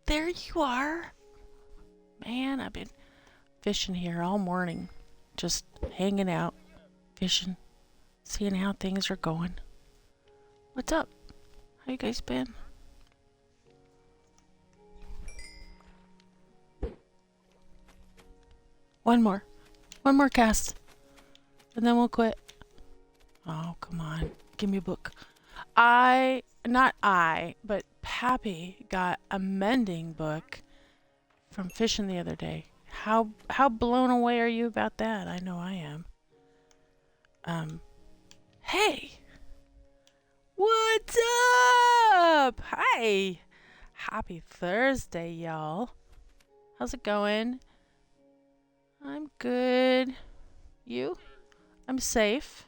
there you are. Man, I've been fishing here all morning. Just hanging out, fishing, seeing how things are going. What's up? How you guys been? One more. One more cast. And then we'll quit. Oh, come on. Give me a book. Not I, but Pappy got a mending book from fishing the other day. How blown away are you about that? I know I am. Hey! What's up? Hi! Happy Thursday, y'all. How's it going? I'm good. You? I'm safe.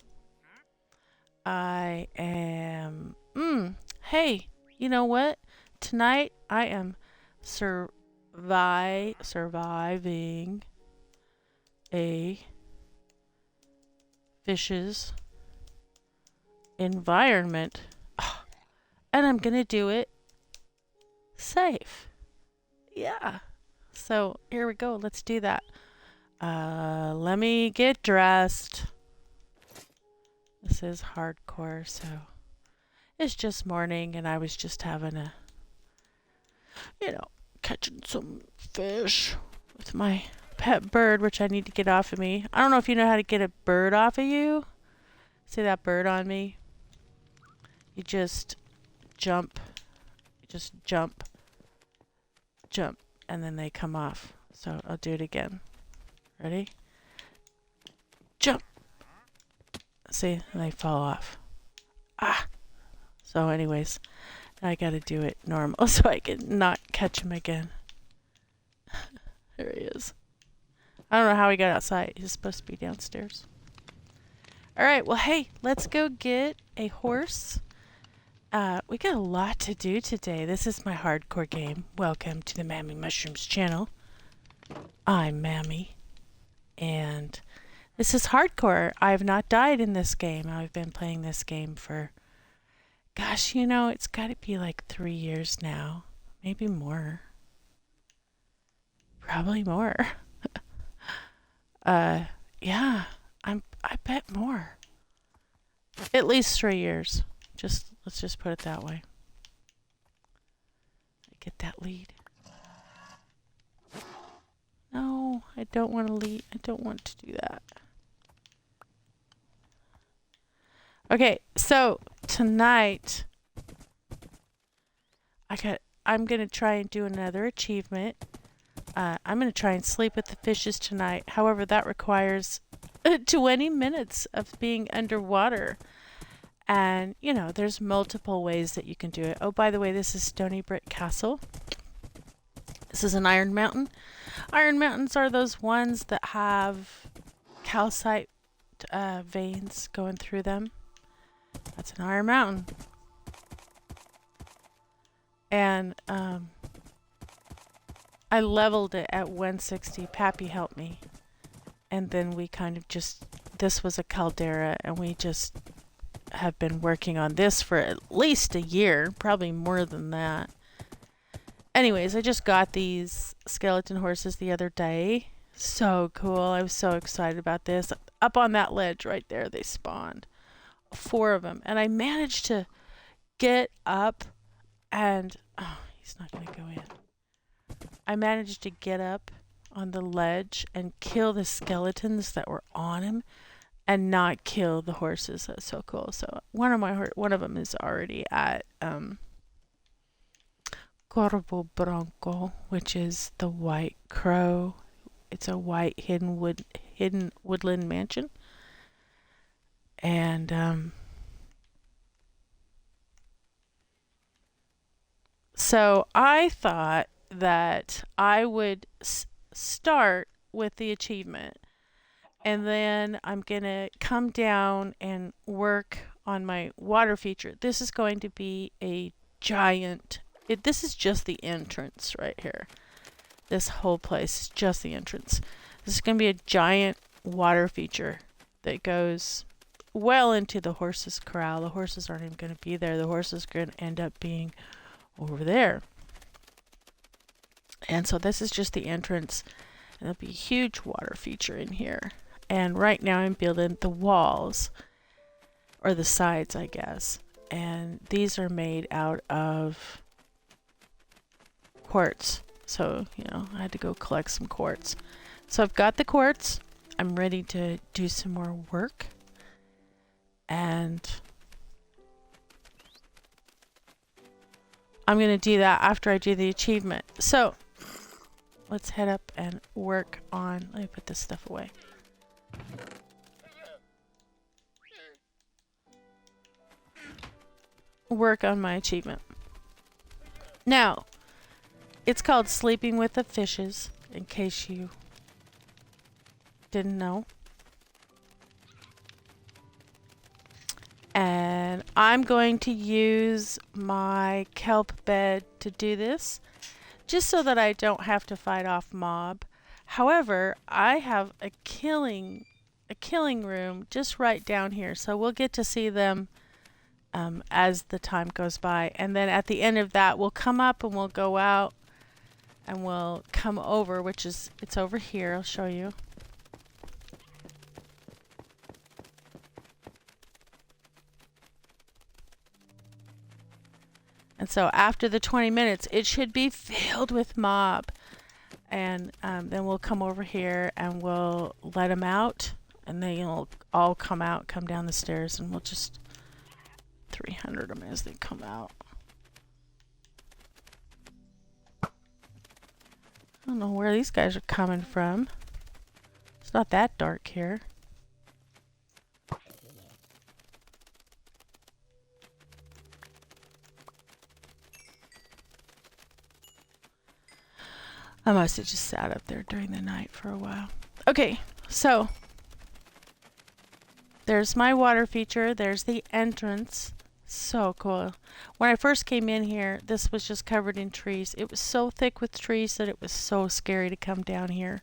I am... Hey, you know what? Tonight I am surviving a fish's environment. And I'm gonna do it safe. Yeah. So here we go. Let's do that. Let me get dressed. This is hardcore, so it's just morning and I was just having a, catching some fish with my pet bird, which I need to get off of me. I don't know if you know how to get a bird off of you. See that bird on me? You just jump, jump, and then they come off. So I'll do it again. Ready? Jump. See, and they fall off. So anyways, I gotta do it normal so I can not catch him again. There he is. I don't know how he got outside. He's supposed to be downstairs. Alright, well hey, let's go get a horse. We got a lot to do today. This is my hardcore game. Welcome to the Mammy Mushrooms channel. I'm Mammy. And this is hardcore. I've not died in this game. I've been playing this game for, gosh, it's got to be like 3 years now. Maybe more. Probably more. Yeah, I bet more. At least 3 years. Let's just put it that way. Get that lead. No, I don't want to lead. I don't want to do that. Okay, so tonight I'm gonna try and do another achievement. I'm gonna try and sleep with the fishes tonight. However, that requires 20 minutes of being underwater. And, there's multiple ways that you can do it. Oh, by the way, this is Stonybrick Castle. This is an iron mountain. Iron mountains are those ones that have calcite veins going through them. That's an iron mountain. And I leveled it at 160. Pappy helped me. And then we kind of this was a caldera, and we just have been working on this for at least a year, probably more than that. Anyways, I just got these skeleton horses the other day. So cool. I was so excited about this. Up on that ledge right there, they spawned. 4 of them. And I managed to get up and... Oh, he's not going to go in. I managed to get up on the ledge and kill the skeletons that were on him and not kill the horses. That's so cool. So one of them is already at Corvo Bronco, which is the white crow. It's a white hidden woodland mansion. And so I thought that I would start with the achievement, and then I'm gonna come down and work on my water feature. This is going to be a giant... This is just the entrance right here. This whole place is just the entrance. This is going to be a giant water feature that goes well into the horses' corral. The horses aren't even going to be there. The horses are going to end up being over there. And so this is just the entrance. And there'll be a huge water feature in here. And right now I'm building the walls, or the sides, I guess. And these are made out of quartz. So, you know, I had to go collect some quartz. So I've got the quartz. I'm ready to do some more work. And I'm going to do that after I do the achievement. So let's head up and work on, let me put this stuff away. Work on my achievement. Now, it's called Sleeping with the Fishes, in case you didn't know. And I'm going to use my kelp bed to do this, just so that I don't have to fight off mob. However, I have a killing room just right down here, so we'll get to see them as the time goes by. And then at the end of that, we'll come up and we'll go out and we'll come over, which is, it's over here. I'll show you. And so after the 20 minutes, it should be filled with mob. And then we'll come over here and we'll let them out. And they'll all come out, come down the stairs, and we'll just 300 them as they come out. I don't know where these guys are coming from. It's not that dark here. I must have just sat up there during the night for a while. Okay, so there's my water feature. There's the entrance. So cool. When I first came in here, this was just covered in trees. It was so thick with trees that it was so scary to come down here.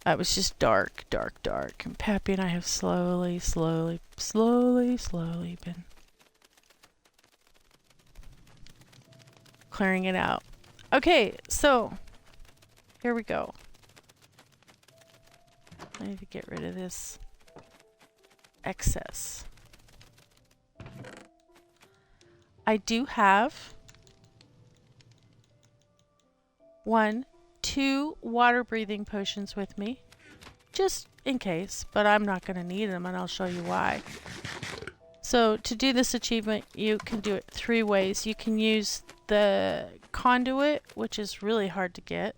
It was just dark, dark, dark. And Pappy and I have slowly been clearing it out. Okay, so here we go. I need to get rid of this excess. I do have 2 water breathing potions with me, just in case, but I'm not going to need them, and I'll show you why. So to do this achievement, you can do it 3 ways. You can use the conduit, which is really hard to get,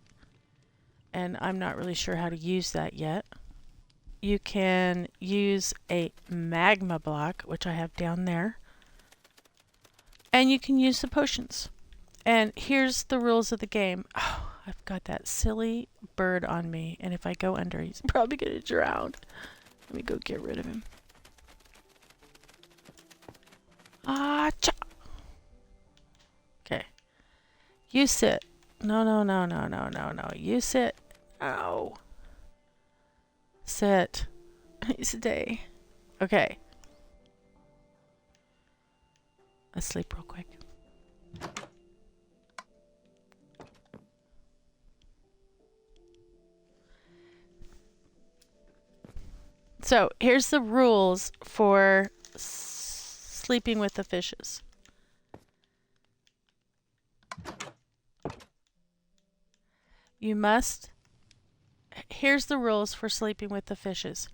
and I'm not really sure how to use that yet. You can use a magma block, which I have down there. And you can use the potions. And here's the rules of the game. Oh, I've got that silly bird on me. And if I go under, he's probably going to drown. Let me go get rid of him. Ah-cha! Okay. You sit. No. You sit. Ow. Sit. Stay. Okay. Let's sleep real quick. So here's the rules for sleeping with the fishes. Here's the rules for sleeping with the fishes.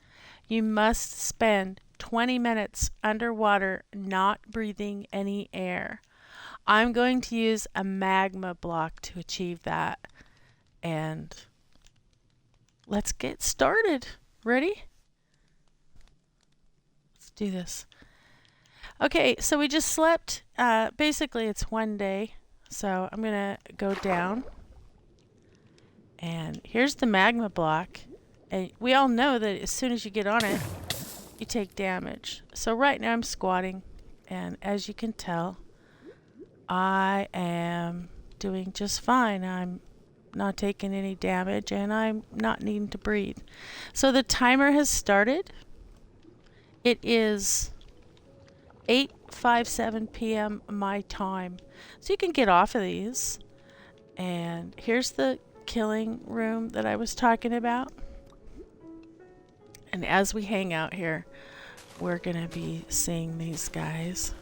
You must spend 20 minutes underwater, not breathing any air. I'm going to use a magma block to achieve that. And let's get started. Ready? Let's do this. Okay, so we just slept. Basically, it's 1 day. So I'm going to go down. And here's the magma block. And we all know that as soon as you get on it, you take damage. So right now I'm squatting, and as you can tell, I am doing just fine. I'm not taking any damage, and I'm not needing to breathe. So the timer has started. It is 8:57 p.m. my time. So you can get off of these. And here's the killing room that I was talking about. And as we hang out here, we're going to be seeing these guys.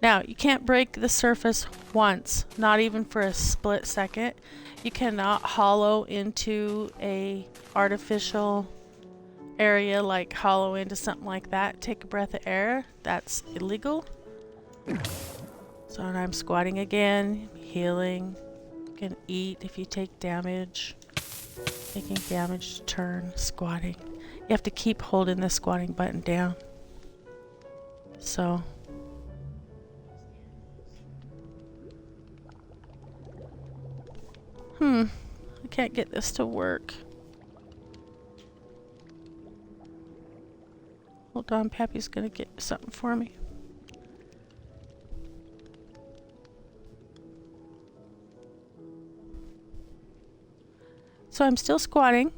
Now, you can't break the surface once, not even for a split second. You cannot hollow into a artificial area, like hollow into something like that. Take a breath of air. That's illegal. So I'm squatting again, healing. You can eat if you take damage. Taking damage, turn, squatting. You have to keep holding the squatting button down. So I can't get this to work. Hold on, Pappy's gonna get something for me. So I'm still squatting.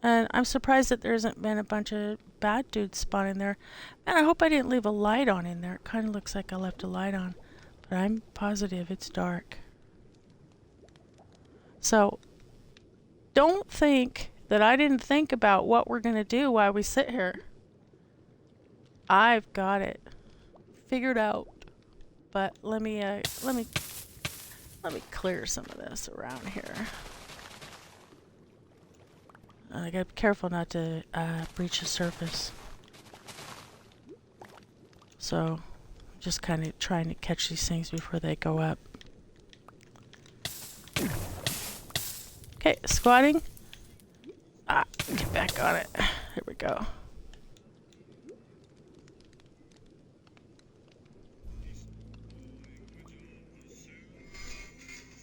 And I'm surprised that there hasn't been a bunch of bad dudes spawning there. Man, I hope I didn't leave a light on in there. It kind of looks like I left a light on. But I'm positive it's dark. So, don't think that I didn't think about what we're going to do while we sit here. I've got it figured out. But let me clear some of this around here. I gotta be careful not to breach the surface. So, just kind of trying to catch these things before they go up. Okay, squatting. Get back on it. Here we go.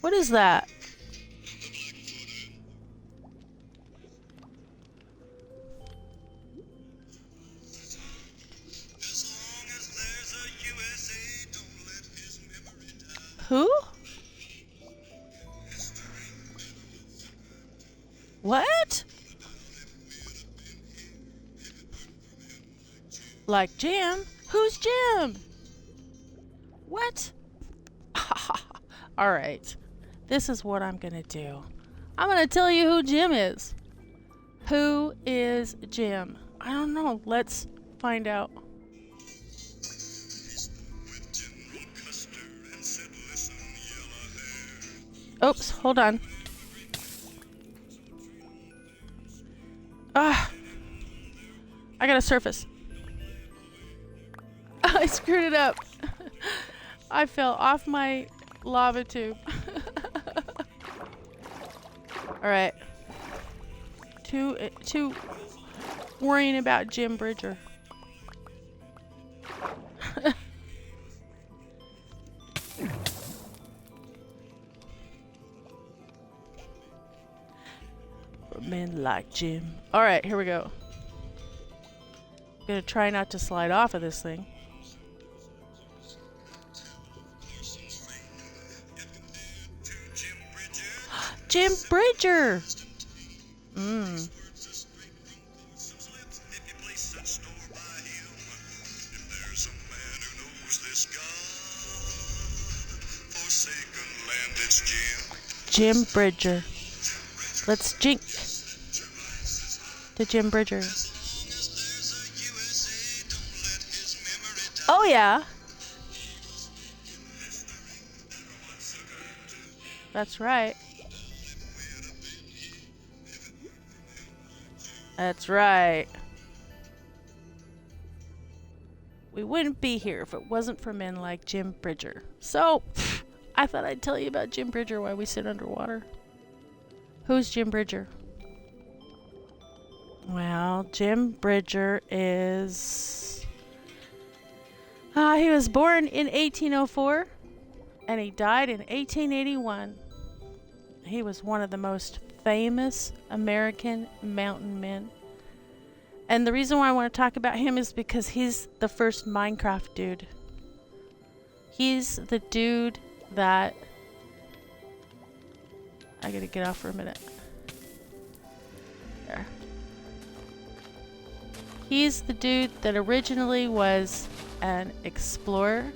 What is that? Who? What? Like Jim? Who's Jim? What? Alright. This is what I'm gonna do. I'm gonna tell you who Jim is. Who is Jim? I don't know. Let's find out. Oops, hold on. I gotta surface. I screwed it up. I fell off my lava tube. Alright. Too worrying about Jim Bridger. Men like Jim. Alright, here we go. I'm gonna try not to slide off of this thing. Jim Bridger! Jim Bridger. Let's jink to Jim Bridger. Oh yeah. That's right. That's right. We wouldn't be here if it wasn't for men like Jim Bridger. So, I thought I'd tell you about Jim Bridger while we sit underwater. Who's Jim Bridger? Well, Jim Bridger is... he was born in 1804 and he died in 1881. He was one of the most famous American mountain men. And the reason why I want to talk about him is because he's the first Minecraft dude. He's the dude that... I gotta get off for a minute. There. He's the dude that originally was an explorer,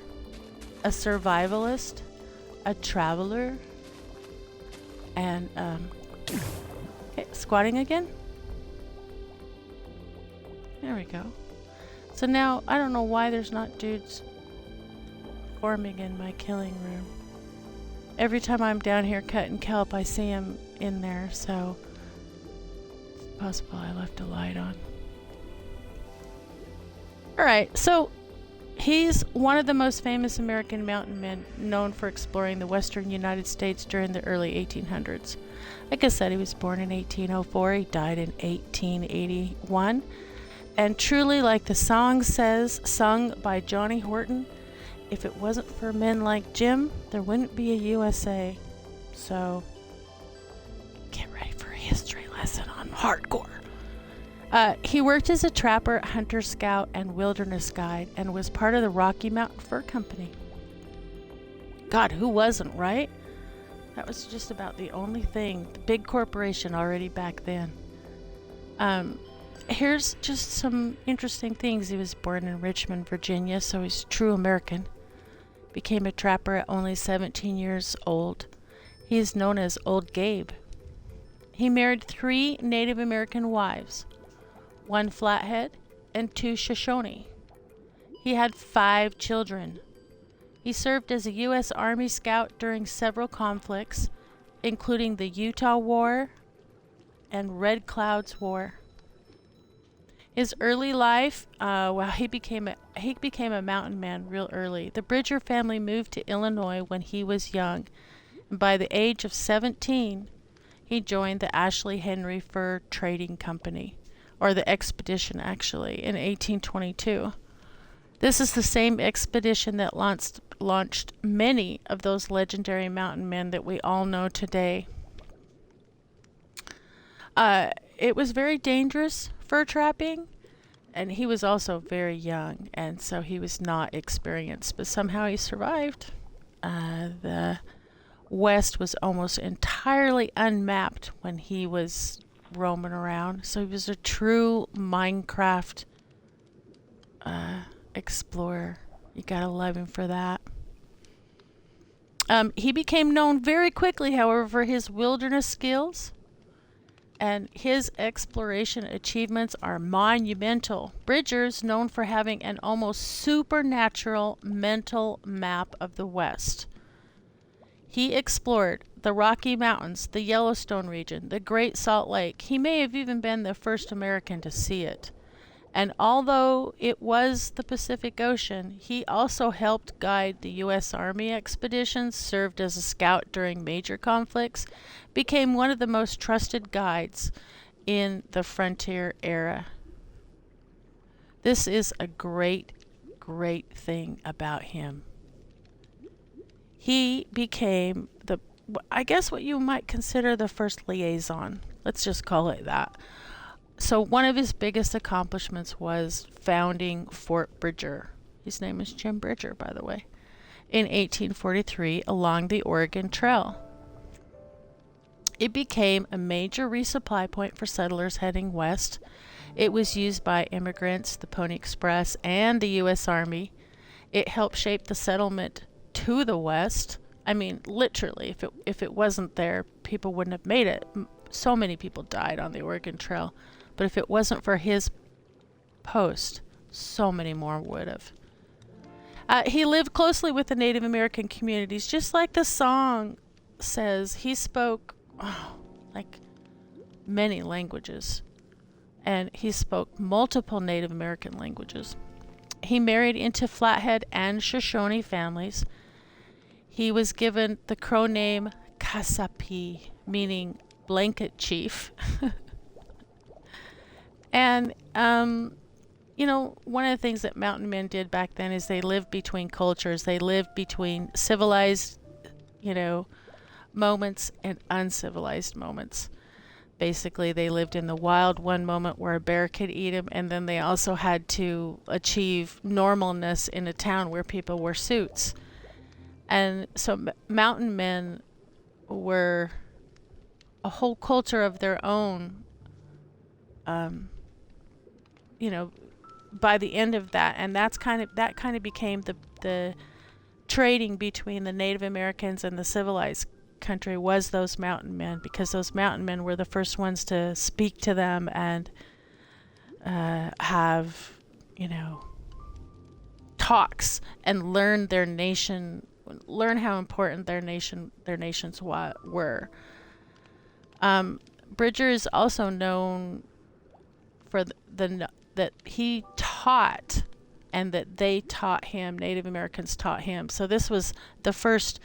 a survivalist, a traveler, And okay, squatting again. There we go. So now I don't know why there's not dudes forming in my killing room. Every time I'm down here cutting kelp, I see him in there, so it's possible I left a light on. Alright, so he's one of the most famous American mountain men, known for exploring the western United States during the early 1800s. Like I said, he was born in 1804, he died in 1881. And truly, like the song says, sung by Johnny Horton, if it wasn't for men like Jim, there wouldn't be a USA. So, get ready for a history lesson on hardcore. He worked as a trapper, hunter, scout, and wilderness guide, and was part of the Rocky Mountain Fur Company. God, who wasn't, right? That was just about the only thing. The big corporation already back then. Here's just some interesting things. He was born in Richmond, Virginia, so he's true American. Became a trapper at only 17 years old. He is known as Old Gabe. He married 3 Native American wives, 1 Flathead, and 2 Shoshone. He had 5 children. He served as a U.S. Army Scout during several conflicts, including the Utah War and Red Cloud's War. His early life, he became a mountain man real early. The Bridger family moved to Illinois when he was young, and by the age of 17, he joined the Ashley Henry Fur Trading Company, or the expedition actually, in 1822. This is the same expedition that launched many of those legendary mountain men that we all know today. It was very dangerous fur trapping, and he was also very young, and so he was not experienced, but somehow he survived. The West was almost entirely unmapped when he was roaming around, so he was a true Minecraft explorer. You gotta love him for that. He became known very quickly, however, for his wilderness skills, and his exploration achievements are monumental. Bridger's known for having an almost supernatural mental map of the West. He explored the Rocky Mountains, the Yellowstone region, the Great Salt Lake. He may have even been the first American to see it. And although it was the Pacific Ocean, he also helped guide the U.S. Army expeditions, served as a scout during major conflicts, became one of the most trusted guides in the frontier era. This is a great, great thing about him. He became I guess what you might consider the first liaison. Let's just call it that. So one of his biggest accomplishments was founding Fort Bridger. His name is Jim Bridger, by the way, in 1843 along the Oregon Trail. It became a major resupply point for settlers heading west. It was used by immigrants, the Pony Express, and the U.S. Army. It helped shape the settlement to the west. I mean, literally, if it wasn't there, people wouldn't have made it. So many people died on the Oregon Trail. But if it wasn't for his post, so many more would have. He lived closely with the Native American communities. Just like the song says, he spoke like many languages. And he spoke multiple Native American languages. He married into Flathead and Shoshone families. He was given the Crow name Kasapi, meaning blanket chief. And, one of the things that mountain men did back then is they lived between cultures. They lived between civilized, moments and uncivilized moments. Basically, they lived in the wild one moment where a bear could eat them, and then they also had to achieve normalness in a town where people wore suits. And so mountain men were a whole culture of their own, by the end of that. And that kind of became the trading between the Native Americans and the civilized country was those mountain men, because those mountain men were the first ones to speak to them and have, you know, talks and learn how important their nations were. Bridger is also known for that he taught, and that they taught him, Native Americans taught him. So this was the first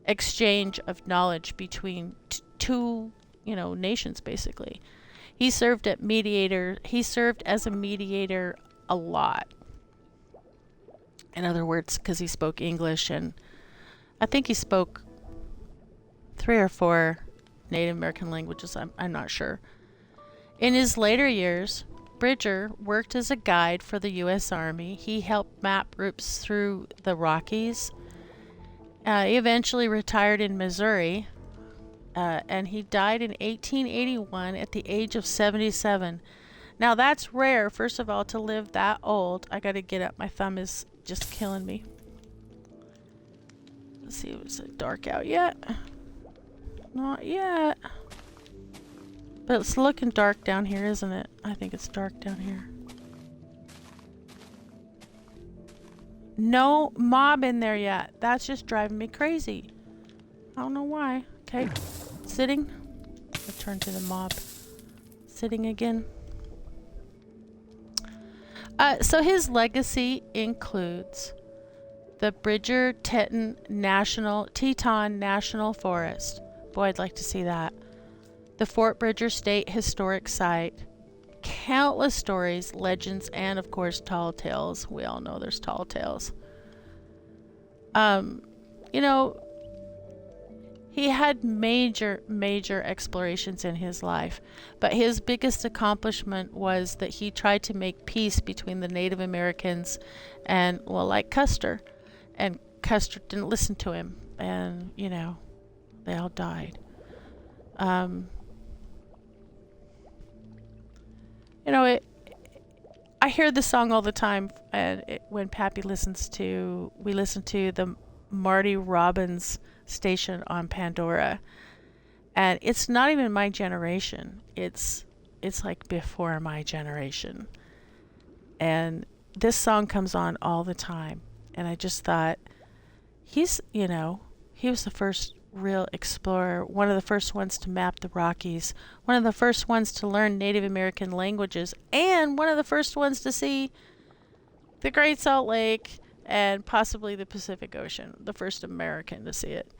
exchange of knowledge between two, you know, nations, basically. He served as a mediator a lot. In other words, because he spoke English, and I think he spoke 3 or 4 Native American languages. I'm not sure. In his later years, Bridger worked as a guide for the U.S. Army. He helped map routes through the Rockies. He eventually retired in Missouri, and he died in 1881 at the age of 77. Now that's rare, first of all, to live that old. I gotta get up. My thumb is just killing me. Let's see, is it dark out yet? Not yet. But it's looking dark down here, isn't it? I think it's dark down here. No mob in there yet. That's just driving me crazy. I don't know why. Okay, sitting. Return to the mob. Sitting again. So his legacy includes the Bridger-Teton National Forest. Boy, I'd like to see that. The Fort Bridger State Historic Site. Countless stories, legends, and of course tall tales. We all know there's tall tales. You know, he had major explorations in his life, but his biggest accomplishment was that he tried to make peace between the Native Americans and, well, like Custer. And Custer didn't listen to him, and, you know, they all died. You know, I hear this song all the time, and when Pappy we listen to the Marty Robbins station on Pandora, and it's not even my generation. It's like before my generation, and this song comes on all the time, and I just thought, he was the first real explorer, one of the first ones to map the Rockies, one of the first ones to learn Native American languages, and one of the first ones to see the Great Salt Lake and possibly the Pacific Ocean, the first American to see it.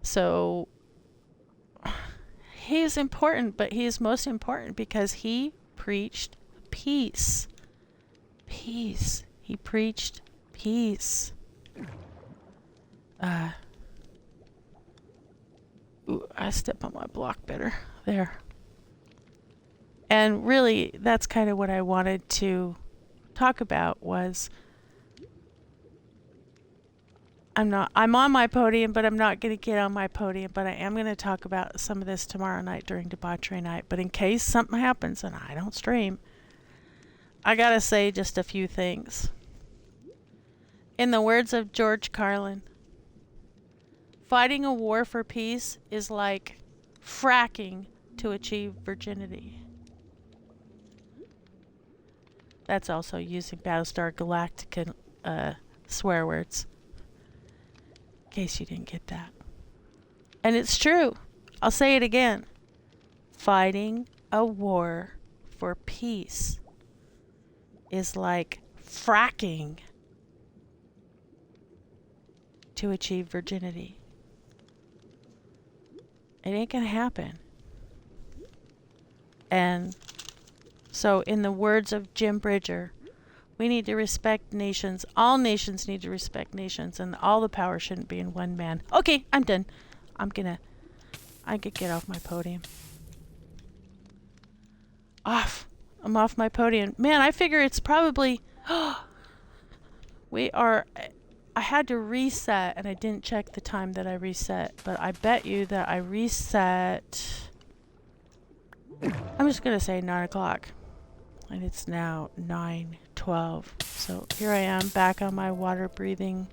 So he is important, but he is most important because he preached peace. Peace. He preached peace. Ooh, I step on my block better. There. And really, that's kind of what I wanted to talk about was, I'm on my podium, but I'm not going to get on my podium, but I am going to talk about some of this tomorrow night during debauchery night. But in case something happens and I don't stream, I got to say just a few things. In the words of George Carlin, fighting a war for peace is like fracking to achieve virginity. That's also using Battlestar Galactica swear words, in case you didn't get that. And it's true. I'll say it again. Fighting a war for peace is like fracking to achieve virginity. It ain't gonna happen. And so, in the words of Jim Bridger, we need to respect nations. All nations need to respect nations, and all the power shouldn't be in one man. Okay, I'm done. I could get off my podium. I'm off my podium. Man, I figure it's probably... I had to reset, and I didn't check the time that I reset, but I bet you that I reset... I'm just going to say 9 o'clock. And it's now 9:12. So here I am back on my water-breathing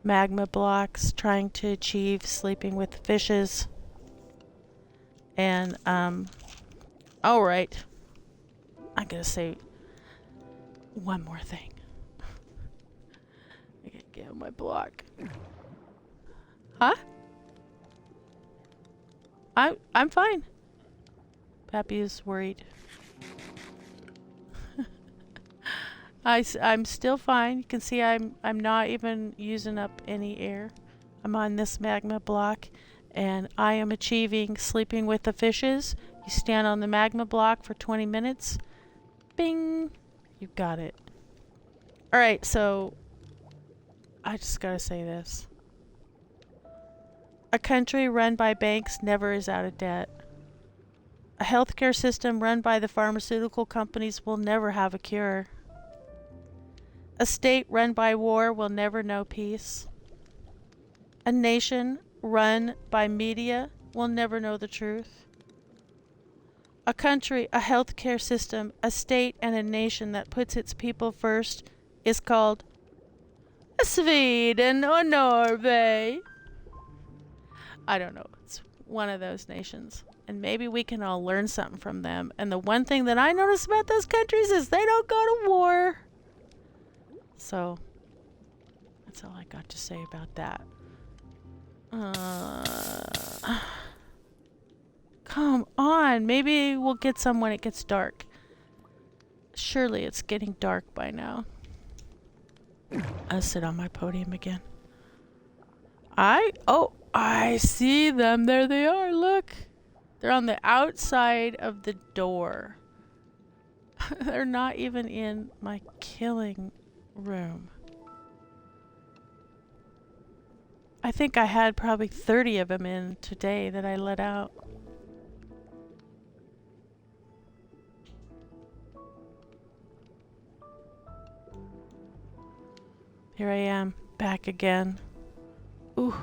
magma blocks, trying to achieve sleeping with fishes. And, all right. I gotta say one more thing. I gotta get on my block. Huh? I'm fine. Pappy is worried. I'm still fine. You can see I'm not even using up any air. I'm on this magma block and I am achieving sleeping with the fishes. You stand on the magma block for 20 minutes. Bing! You got it. Alright, so I just gotta say this. A country run by banks never is out of debt. A healthcare system run by the pharmaceutical companies will never have a cure. A state run by war will never know peace. A nation run by media will never know the truth. A country, a healthcare system, a state, and a nation that puts its people first is called Sweden or Norway. I don't know. It's one of those nations. And maybe we can all learn something from them. And the one thing that I notice about those countries is they don't go to war. So, that's all I got to say about that. Come on. Maybe we'll get some when it gets dark. Surely it's getting dark by now. I'll sit on my podium again. I see them. There they are. Look. They're on the outside of the door. They're not even in my killing room. I think I had probably 30 of them in today that I let out. Here I am, back again. Ooh.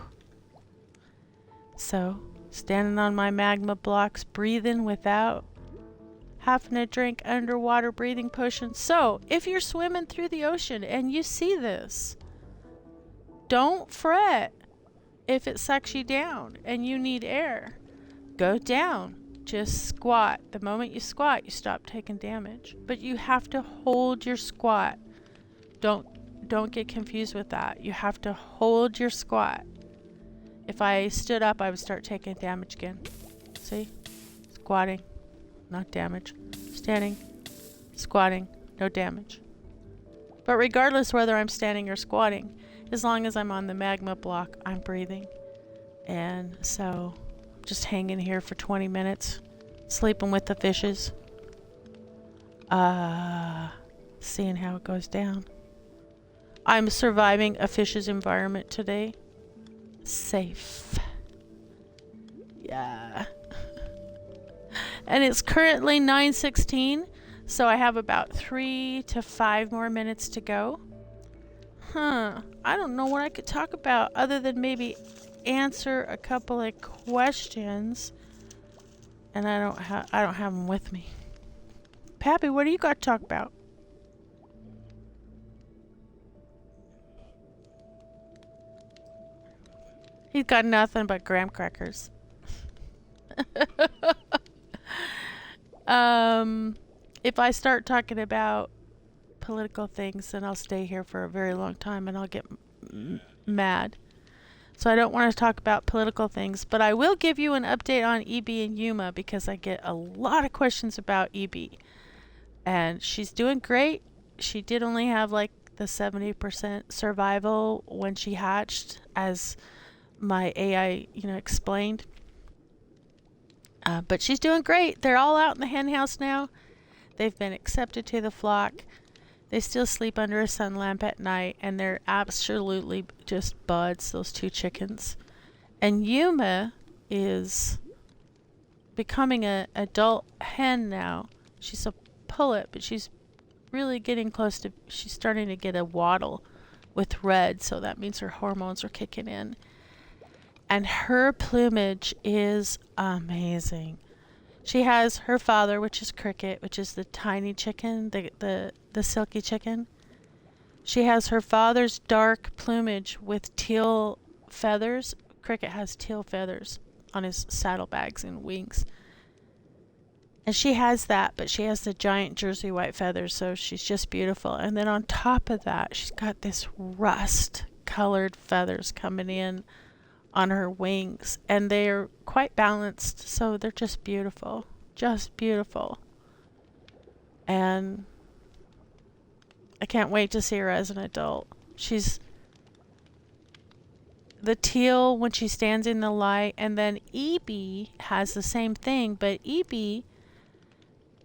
So, standing on my magma blocks, breathing without having to drink underwater breathing potions. So, if you're swimming through the ocean and you see this, don't fret if it sucks you down and you need air. Go down. Just squat. The moment you squat, you stop taking damage. But you have to hold your squat. Don't get confused with that. You have to hold your squat. If I stood up, I would start taking damage again. See? Squatting. Not damage. Standing. Squatting. No damage. But regardless whether I'm standing or squatting, as long as I'm on the magma block, I'm breathing. And so, I'm just hanging here for 20 minutes. Sleeping with the fishes. Seeing how it goes down. I'm surviving a fish's environment today. Safe. Yeah. And it's currently 9:16, so I have about 3 to 5 more minutes to go. I don't know what I could talk about other than maybe answer a couple of questions. And I don't have them with me. Pappy, what do you got to talk about? He's got nothing but graham crackers. If I start talking about political things, then I'll stay here for a very long time and I'll get mad. So I don't want to talk about political things, but I will give you an update on EB and Yuma because I get a lot of questions about EB. And she's doing great. She did only have like the 70% survival when she hatched, as my AI, explained. But she's doing great. They're all out in the hen house now. They've been accepted to the flock. They still sleep under a sun lamp at night, and they're absolutely just buds, those 2 chickens. And Yuma is becoming an adult hen now. She's a pullet, but she's really getting close to, she's starting to get a wattle with red, so that means her hormones are kicking in. And her plumage is amazing. She has her father, which is Cricket, which is the tiny chicken, the silky chicken. She has her father's dark plumage with teal feathers. Cricket has teal feathers on his saddlebags and wings. And she has that, but she has the giant Jersey white feathers, so she's just beautiful. And then on top of that, she's got this rust colored feathers coming in on her wings, and they're quite balanced, so they're just beautiful. Just beautiful. And I can't wait to see her as an adult. She's the teal when she stands in the light, and then Evie has the same thing, but Evie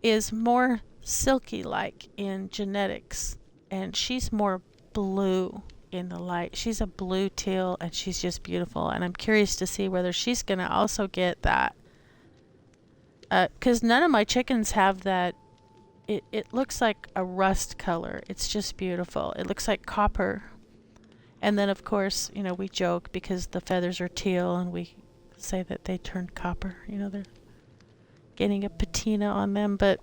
is more silky like in genetics, and she's more blue in the light. She's a blue teal, and she's just beautiful, and I'm curious to see whether she's gonna also get that, because none of my chickens have that. It looks like a rust color. It's just beautiful. It looks like copper. And then of course, you know, we joke because the feathers are teal and we say that they turned copper. You know, they're getting a patina on them, but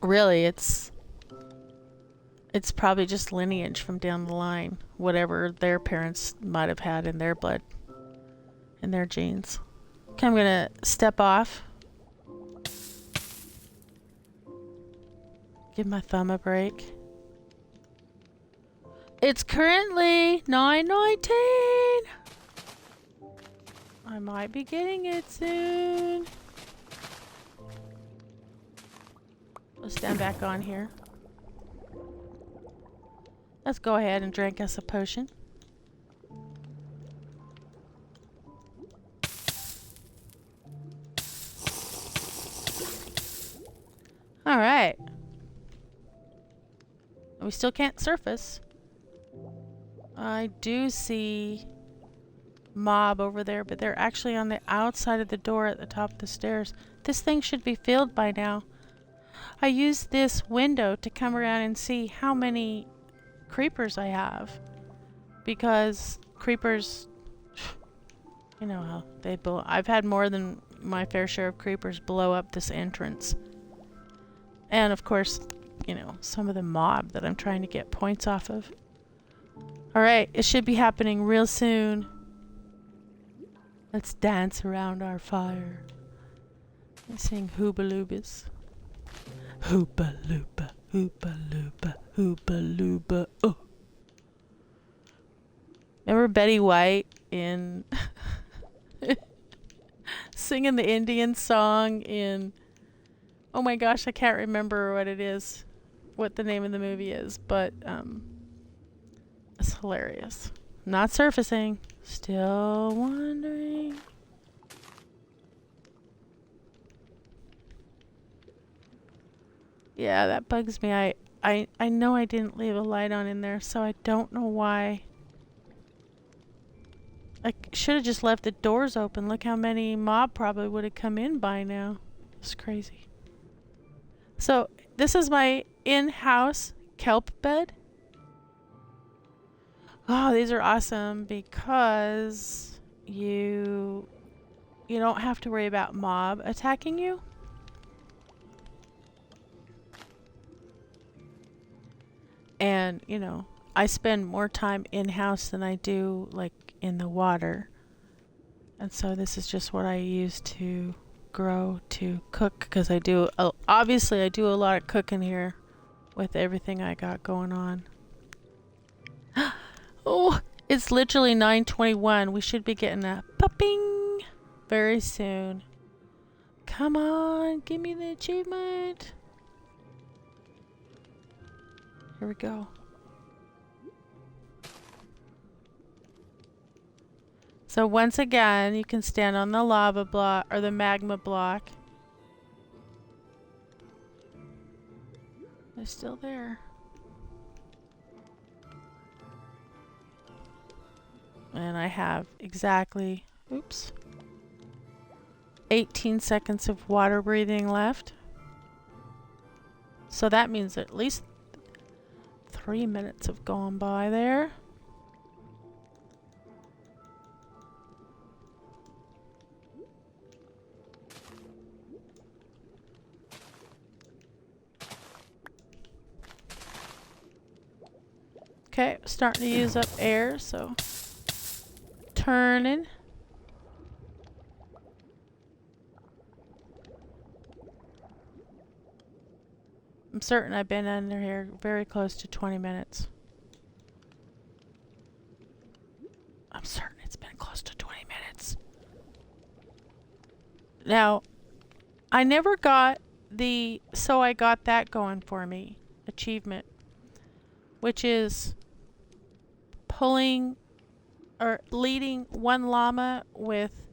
really it's probably just lineage from down the line, whatever their parents might have had in their blood, in their genes. Okay, I'm gonna step off. Give my thumb a break. It's currently 9:19. I might be getting it soon. Let's stand back on here. Let's go ahead and drink us a potion. All right. We still can't surface. I do see mob over there, but they're actually on the outside of the door at the top of the stairs. This thing should be filled by now. I use this window to come around and see how many creepers I have, because creepers, you know how they blow. I've had more than my fair share of creepers blow up this entrance. And of course, you know, some of the mob that I'm trying to get points off of. Alright, it should be happening real soon. Let's dance around our fire. I sing Hooba-Loobas. Hooba-Looba, Hooba-Looba, Hooba-Looba, oh. Remember Betty White in singing the Indian song in, oh my gosh, I can't remember what it is, what the name of the movie is, but it's hilarious. Not surfacing. Still wondering. Yeah, that bugs me. I know I didn't leave a light on in there, so I don't know why. I should have just left the doors open. Look how many mob probably would have come in by now. It's crazy. So this is my in-house kelp bed. Oh, these are awesome because you don't have to worry about mob attacking you. And, you know, I spend more time in-house than I do like in the water. And so this is just what I use to grow, to cook, because I do obviously I do a lot of cooking here with everything I got going on. Oh, it's literally 9:21. We should be getting a popping very soon. Come on, give me the achievement. Here we go. So once again, you can stand on the lava block or the magma block. They're still there. And I have exactly, oops, 18 seconds of water breathing left. So that means at least 3 minutes have gone by there. Okay, starting to use up air, so turning. I'm certain I've been under here very close to 20 minutes. I'm certain it's been close to 20 minutes. Now, I never got the "so I got that going for me" achievement, which is pulling or leading one llama with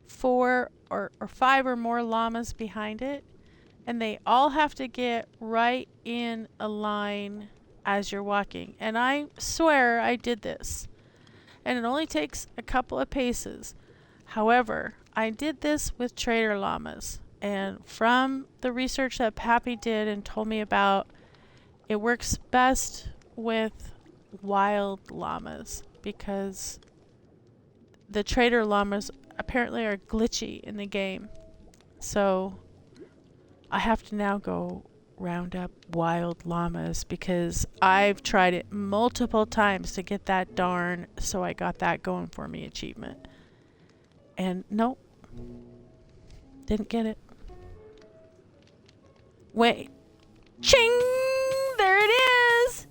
4 or 5 or more llamas behind it, and they all have to get right in a line as you're walking. And I swear I did this, and it only takes a couple of paces. However, I did this with trader llamas, and from the research that Pappy did and told me about, it works best with wild llamas because the trader llamas apparently are glitchy in the game. So I have to now go round up wild llamas because I've tried it multiple times to get that darn "so I got that going for me" achievement. And nope, didn't get it. Wait. Ching! There it is!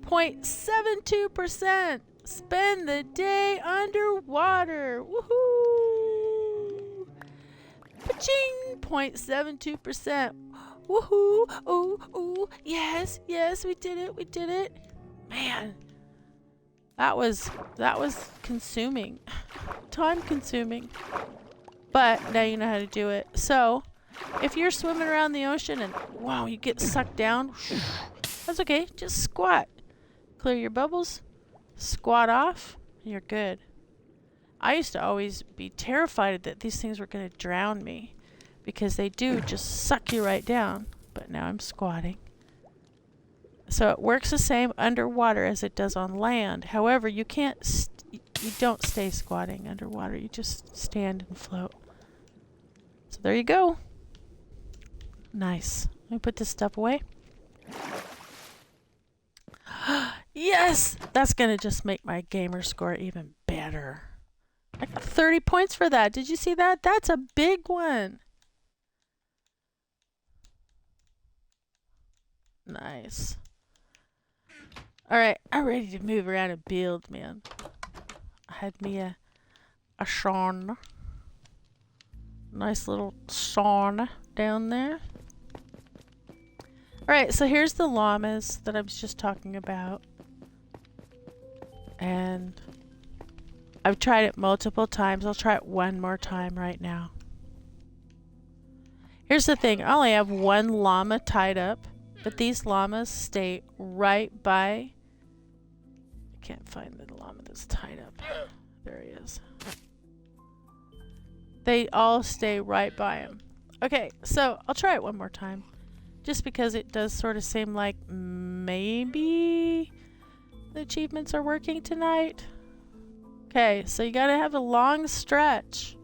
0.72%. Spend the day underwater. Woohoo! Paching! 0.72%. Woohoo! Ooh, ooh. Yes, yes, we did it. We did it. Man. That was consuming. Time consuming. But now you know how to do it. So, if you're swimming around the ocean and wow, you get sucked down, that's okay. Just squat. Clear your bubbles. Squat off. And you're good. I used to always be terrified that these things were going to drown me because they do just suck you right down. But now I'm squatting. So it works the same underwater as it does on land. However, you can't you don't stay squatting underwater. You just stand and float. So there you go. Nice. Let me put this stuff away. Yes! That's going to just make my gamer score even better. I got 30 points for that. Did you see that? That's a big one. Nice. Alright, I'm ready to move around and build, man. I had me a sauna. Nice little sauna down there. Alright, so here's the llamas that I was just talking about. And I've tried it multiple times. I'll try it one more time right now. Here's the thing. I only have one llama tied up, but these llamas stay right by... I can't find the llama that's tied up. There he is. They all stay right by him. Okay, so I'll try it one more time. Just because it does sort of seem like maybe the achievements are working tonight. Okay, so you gotta have a long stretch.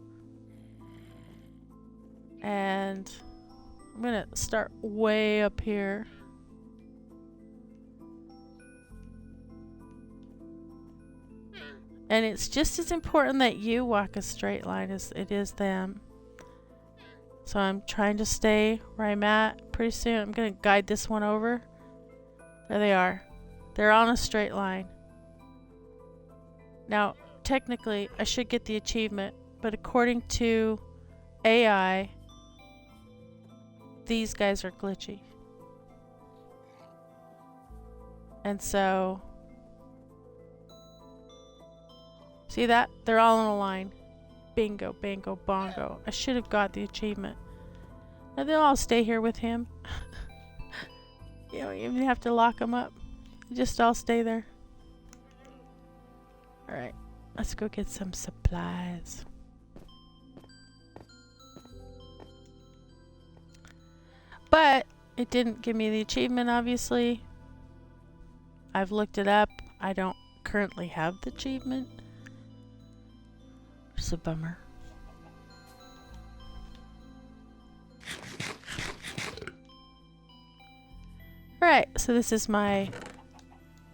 And I'm gonna start way up here. And it's just as important that you walk a straight line as it is them. So I'm trying to stay where I'm at. Pretty soon I'm going to guide this one over. There they are. They're on a straight line. Now, technically, I should get the achievement, but according to AI, these guys are glitchy. And so... see that? They're all in a line. Bingo, bingo, bongo. I should have got the achievement. Now they'll all stay here with him. You don't even have to lock them up. They just all stay there. Alright, let's go get some supplies. But it didn't give me the achievement, obviously. I've looked it up. I don't currently have the achievement. It's a bummer. Right, so this is my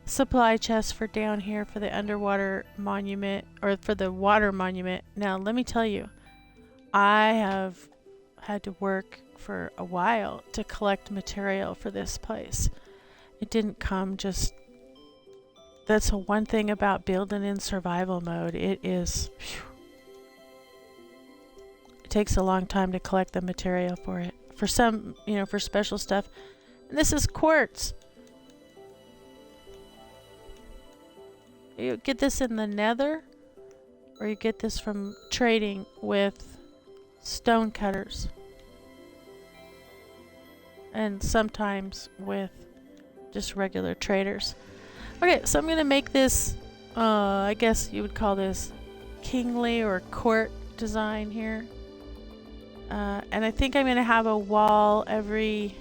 supply chest for down here for the underwater monument, or for the water monument. Now, let me tell you, I have had to work for a while to collect material for this place. It didn't come just... That's the one thing about building in survival mode. It is... Phew, it takes a long time to collect the material for it. For some, you know, for special stuff. And this is quartz. You get this in the nether, or you get this from trading with stone cutters. And sometimes with just regular traders. Okay, so I'm going to make this, I guess you would call this kingly or court design here. And I think I'm going to have a wall every...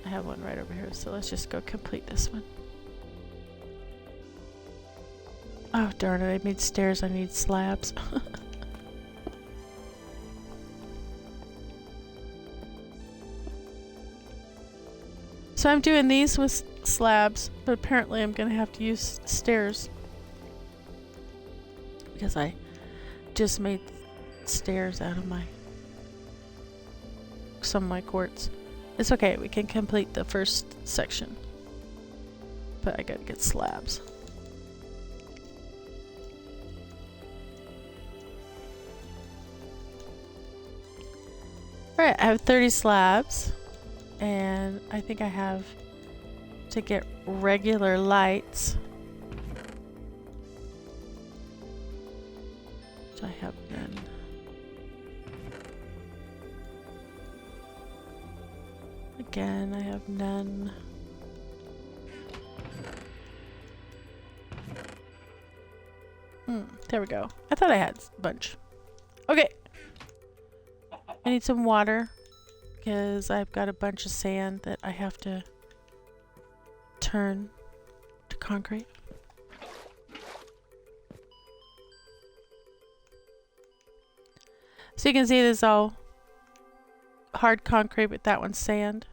I have one right over here, so let's just go complete this one. Oh, darn it, I made stairs, I need slabs. So I'm doing these with slabs, but apparently I'm going to have to use stairs. Because I just made stairs out of some of my quartz. It's okay, we can complete the first section. But I gotta get slabs. Alright, I have 30 slabs. And I think I have to get regular lights. Which I have none. Again, I have none. There we go. I thought I had a bunch. Okay. I need some water. Because I've got a bunch of sand that I have to turn to concrete. So you can see this is all hard concrete, but that one's sand.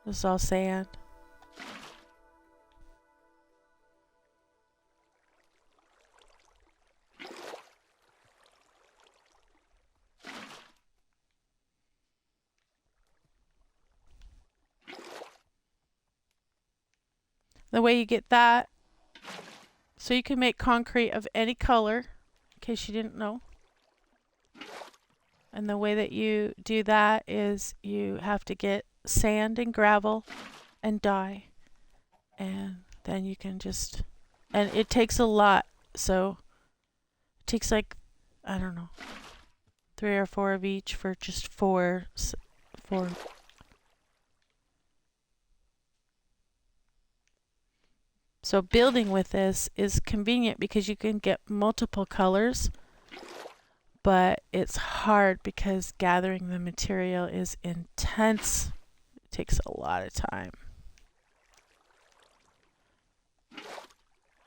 This is all sand. The way you get that, so you can make concrete of any color, in case you didn't know. And the way that you do that is you have to get sand and gravel and dye. And then you can just, and it takes a lot. So it takes like, I don't know, 3 or 4 of each for just 4. So building with this is convenient because you can get multiple colors, but it's hard because gathering the material is intense. It takes a lot of time.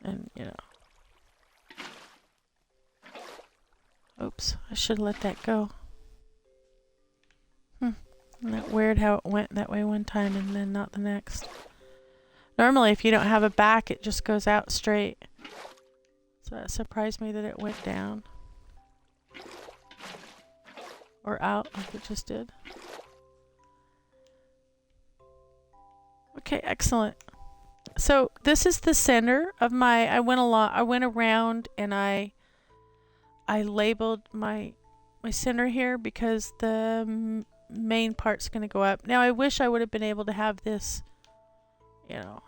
And, you know. Oops, I should let that go. Isn't that weird how it went that way one time and then not the next? Normally, if you don't have a back, it just goes out straight. So that surprised me that it went down. Or out, like it just did. Okay, excellent. So this is the center of my... I went around and I labeled my center here because the main part's going to go up. Now, I wish I would have been able to have this, you know,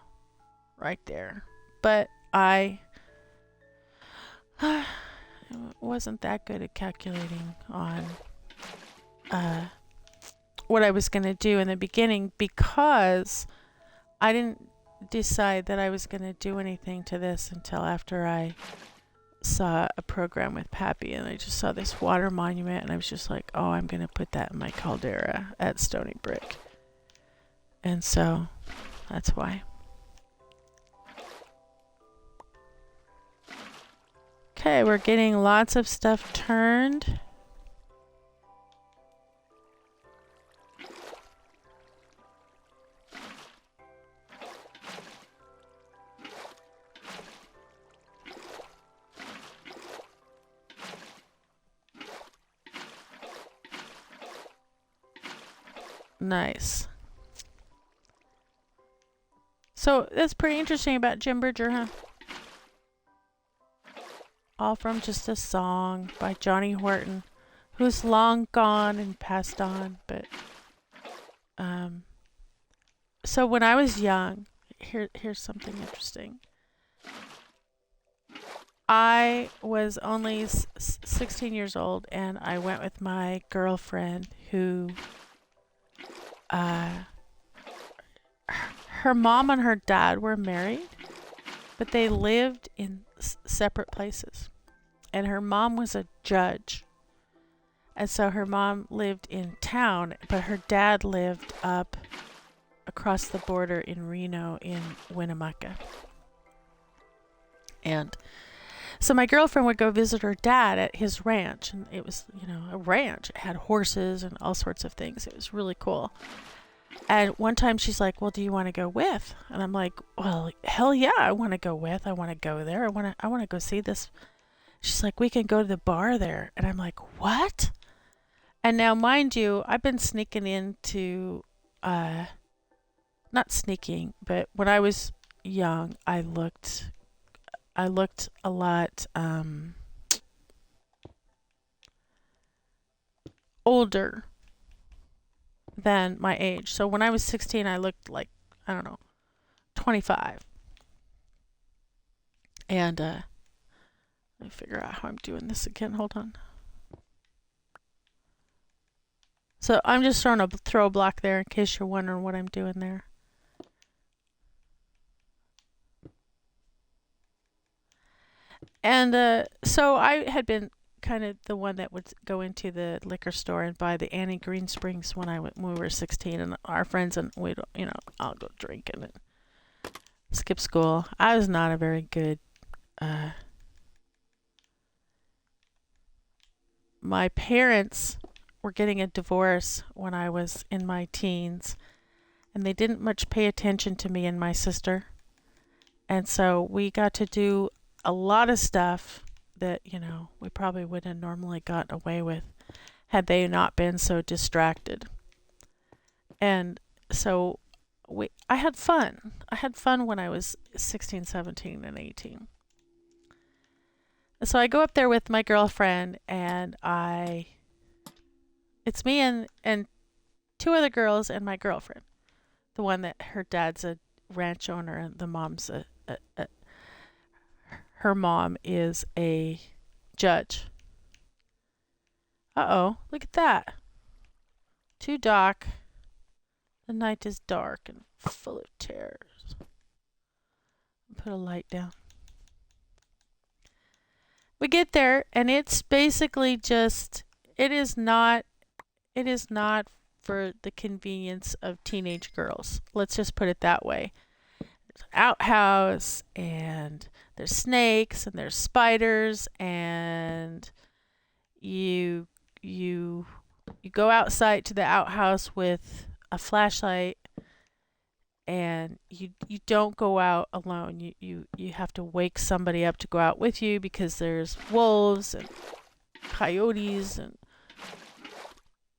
right there, but I wasn't that good at calculating on what I was going to do in the beginning because I didn't decide that I was going to do anything to this until after I saw a program with Pappy, and I just saw this water monument, and I was just like, oh, I'm going to put that in my caldera at Stonybrick. And so that's why. Okay, we're getting lots of stuff turned. Nice. So that's pretty interesting about Jim Bridger, huh? All from just a song by Johnny Horton, who's long gone and passed on. But so when I was young, here's something interesting. I was only 16 years old, and I went with my girlfriend who, her mom and her dad were married, but they lived in separate places. And her mom was a judge. And so her mom lived in town, but her dad lived up across the border in Reno in Winnemucca. And so my girlfriend would go visit her dad at his ranch, and it was, a ranch. It had horses and all sorts of things. It was really cool. And one time she's like, "Well, do you want to go with?" And I'm like, "Well, hell yeah, I want to go with. I want to go there. I want to go see this." She's like, "We can go to the bar there." And I'm like, "What?" And now, mind you, I've been sneaking into, not sneaking, but when I was young, I looked a lot older than my age. So when I was 16, I looked like, I don't know, 25. And let me figure out how I'm doing this again. Hold on. So I'm just throwing a throw block there in case you're wondering what I'm doing there. And so I had been kind of the one that would go into the liquor store and buy the Annie Green Springs when we were 16, and our friends and we'd, I'll go drinking and skip school. I was not a very good, my parents were getting a divorce when I was in my teens, and they didn't much pay attention to me and my sister. And so we got to do a lot of stuff that, we probably wouldn't have normally gotten away with had they not been so distracted. And so I had fun. I had fun when I was 16, 17, and 18. So I go up there with my girlfriend, and it's me and two other girls and my girlfriend. The one that her dad's a ranch owner and the mom's her mom is a judge. Uh-oh, look at that. Too dark. The night is dark and full of terrors. Put a light down. We get there, and it's basically just, it is not for the convenience of teenage girls. Let's just put it that way. There's an outhouse, and there's snakes, and there's spiders, and you go outside to the outhouse with a flashlight, and you don't go out alone. You have to wake somebody up to go out with you because there's wolves and coyotes and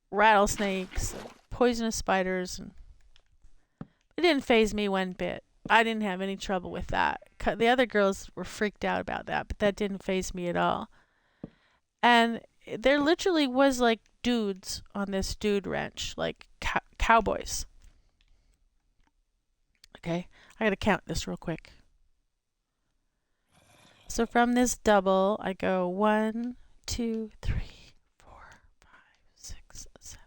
rattlesnakes and poisonous spiders, and it didn't faze me one bit. I didn't have any trouble with that. The other girls were freaked out about that, but that didn't faze me at all. And there literally was like dudes on this dude ranch, like cowboys. Okay, I gotta count this real quick. So from this double, I go 1, 2, 3, 4, 5, 6, 7,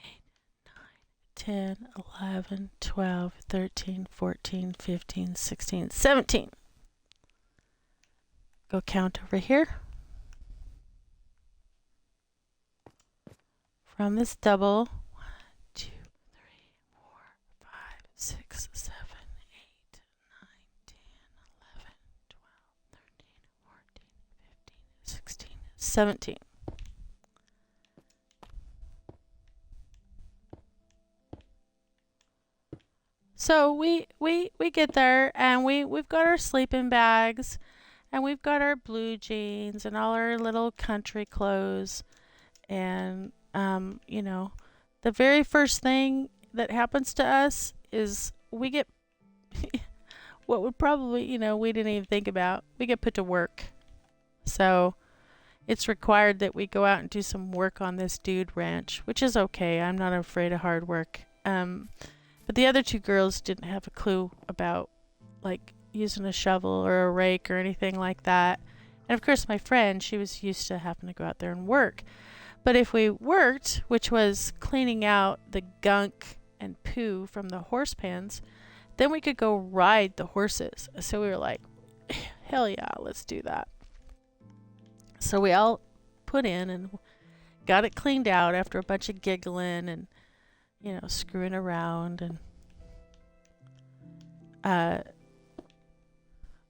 8, 9, 10, 11, 12, 13, 14, 15, 16, 17. Go count over here. From this double, 1, 2, 3, 4, 5, 6, 7, 8, 9, 10, 11, 12, 13, 14, 15, 16, 17. So we get there, and we've got our sleeping bags, and we've got our blue jeans and all our little country clothes, and the very first thing that happens to us is we get what would probably, we didn't even think about. We get put to work. So it's required that we go out and do some work on this dude ranch, which is okay. I'm not afraid of hard work. But the other two girls didn't have a clue about like using a shovel or a rake or anything like that. And of course, my friend, she was used to having to go out there and work. But if we worked, which was cleaning out the gunk and poo from the horse pens, then we could go ride the horses. So we were like, hell yeah, let's do that. So we all put in and got it cleaned out after a bunch of giggling and, screwing around. And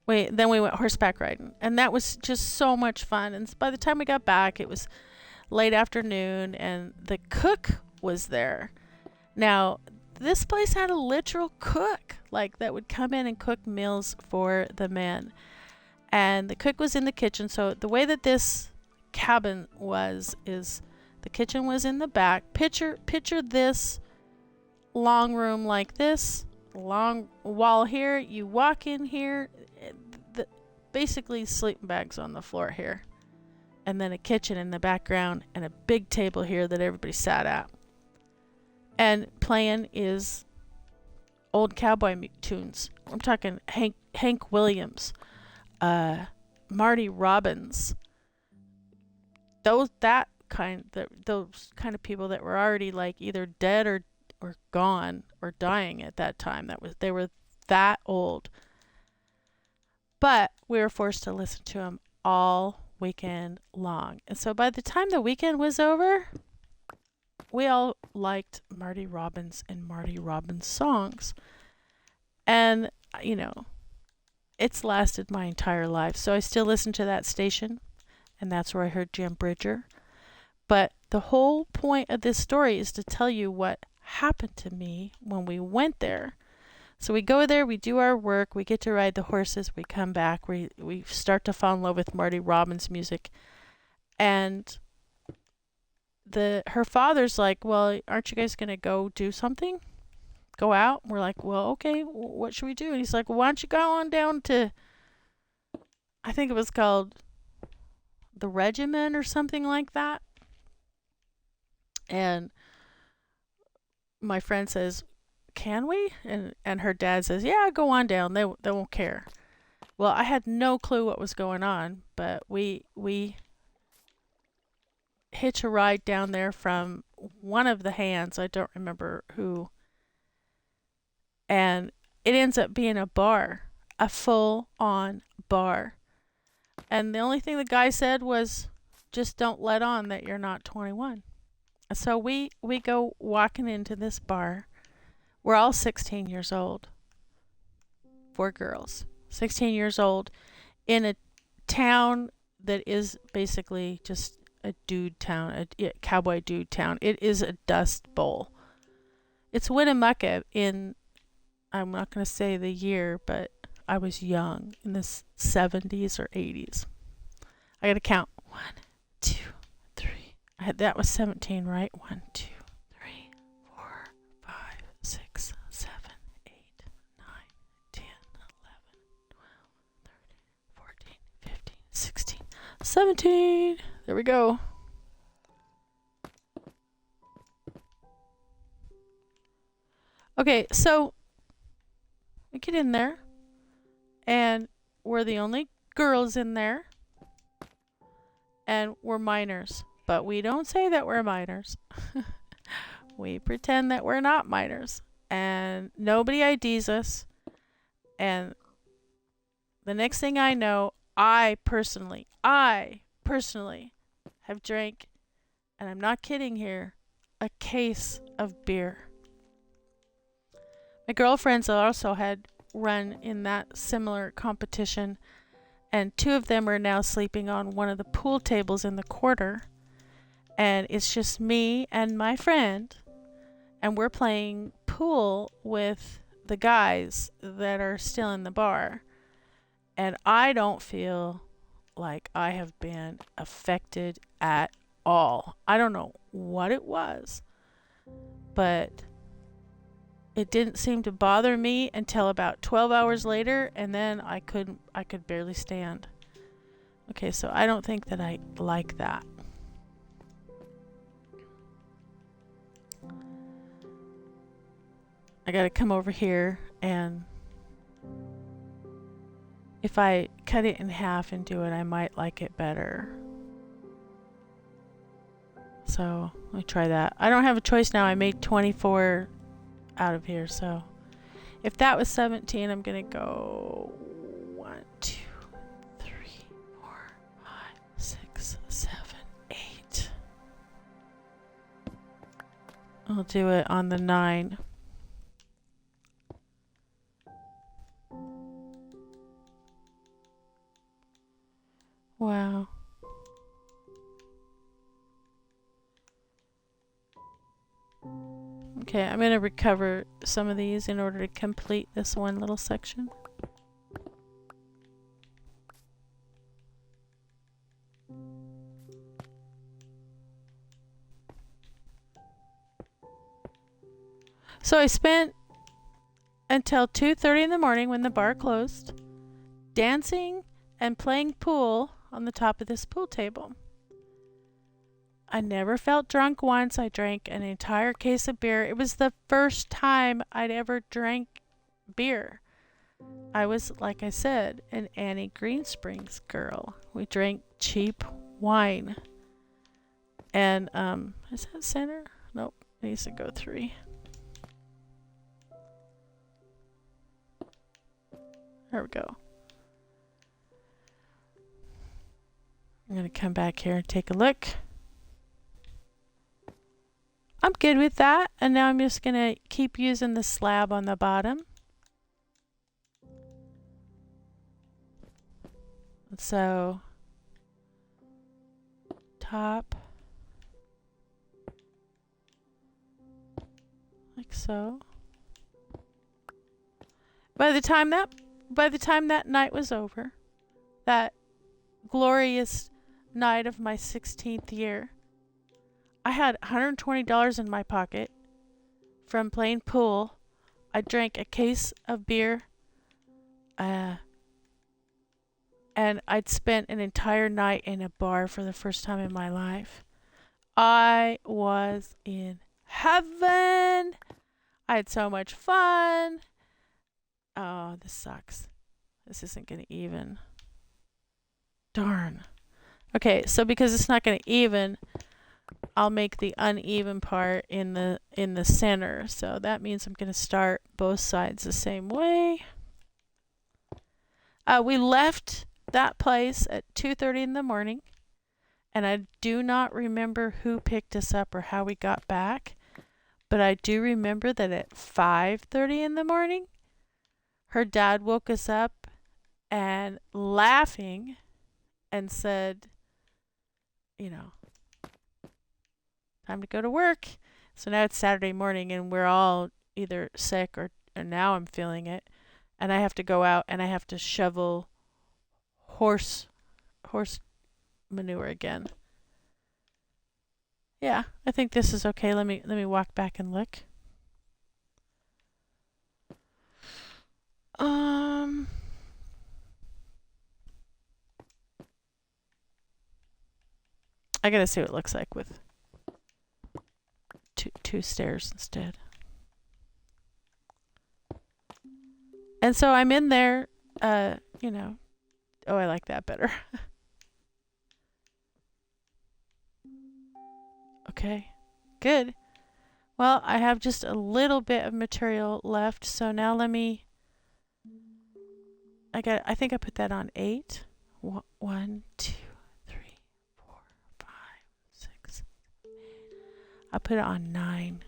then we went horseback riding. And that was just so much fun. And by the time we got back, it was late afternoon and the cook was there. Now, this place had a literal cook, like that would come in and cook meals for the men. And the cook was in the kitchen. So the way that this cabin was is the kitchen was in the back. Picture this long room like this, long wall here. You walk in here, basically sleeping bags on the floor here. And then a kitchen in the background and a big table here that everybody sat at. And playing is old cowboy tunes. I'm talking Hank Williams, Marty Robbins. Those kind of people that were already like either dead or gone or dying at that time. They were that old. But we were forced to listen to them all weekend long. And so by the time the weekend was over, we all liked Marty Robbins and Marty Robbins songs. And, it's lasted my entire life. So I still listen to that station, and that's where I heard Jim Bridger. But the whole point of this story is to tell you what happened to me when we went there. So we go there, we do our work, we get to ride the horses, we come back, we start to fall in love with Marty Robbins music. And her father's like, well, aren't you guys going to go do something? Go out? And we're like, well, okay, what should we do? And he's like, well, why don't you go on down to, I think it was called the Regiment or something like that. And my friend says, can we? And her dad says, yeah, go on down. They won't care. Well, I had no clue what was going on, but we hitch a ride down there from one of the hands. I don't remember who. And it ends up being a bar, a full-on bar. And the only thing the guy said was, just don't let on that you're not 21. So we go walking into this bar. We're all 16 years old. 4 girls. 16 years old in a town that is basically just a dude town, a cowboy dude town. It is a dust bowl. It's Winnemucca in, I'm not going to say the year, but I was young, in the 70s or 80s. I got to count. 1, 2, 3. That was 17, right? 1, 2, 3, 4, 5, 6, 7, 8, 9, 10, 11, 12, 13, 14, 15, 16, 17. There we go. Okay, so we get in there, and we're the only girls in there, and we're minors. But we don't say that we're minors. We pretend that we're not minors. And nobody IDs us. And the next thing I know, I personally have drank, and I'm not kidding here, a case of beer. My girlfriends also had run in that similar competition, and 2 of them are now sleeping on one of the pool tables in the corner. And it's just me and my friend, and we're playing pool with the guys that are still in the bar. And I don't feel like I have been affected at all. I don't know what it was, but It didn't seem to bother me until about 12 hours later, and then I could barely stand. Okay, so I don't think that I like that. I gotta come over here, and if I cut it in half and do it, I might like it better. So let me try that. I don't have a choice now. I made 24 out of here, so if that was 17, I'm gonna go 1, 2, 3, 4, 5, 6, 7, 8. I'll do it on the 9. Wow. Okay, I'm going to recover some of these in order to complete this one little section. So I spent until 2:30 in the morning when the bar closed, dancing and playing pool on the top of this pool table. I never felt drunk once. I drank an entire case of beer. It was the first time I'd ever drank beer. I was, like I said, an Annie Greensprings girl. We drank cheap wine. And, is that center? Nope, it needs to go 3. There we go. I'm going to come back here and take a look. I'm good with that. And now I'm just going to keep using the slab on the bottom. So, top. Like so. By the time that night was over, that glorious night of my 16th year, I had $120 in my pocket from playing pool. I drank a case of beer, and I'd spent an entire night in a bar for the first time in my life. I was in heaven. I had so much fun. Oh, this sucks. This isn't going to even. Darn. Okay, so because it's not going to even, I'll make the uneven part in the center. So that means I'm going to start both sides the same way. We left that place at 2:30 in the morning, and I do not remember who picked us up or how we got back, but I do remember that at 5:30 in the morning, her dad woke us up and laughing and said, you know, time to go to work. So now it's Saturday morning and we're all either sick or now I'm feeling it. And I have to go out and I have to shovel horse manure again. Yeah, I think this is okay. Let me walk back and look. I gotta see what it looks like with two stairs instead. And so I'm in there, you know. Oh, I like that better. Okay, good. Well, I have just a little bit of material left, so now let me. I think I put that on 8. 1, 2, 3, 4, 5, 6, 8. I put it on 9.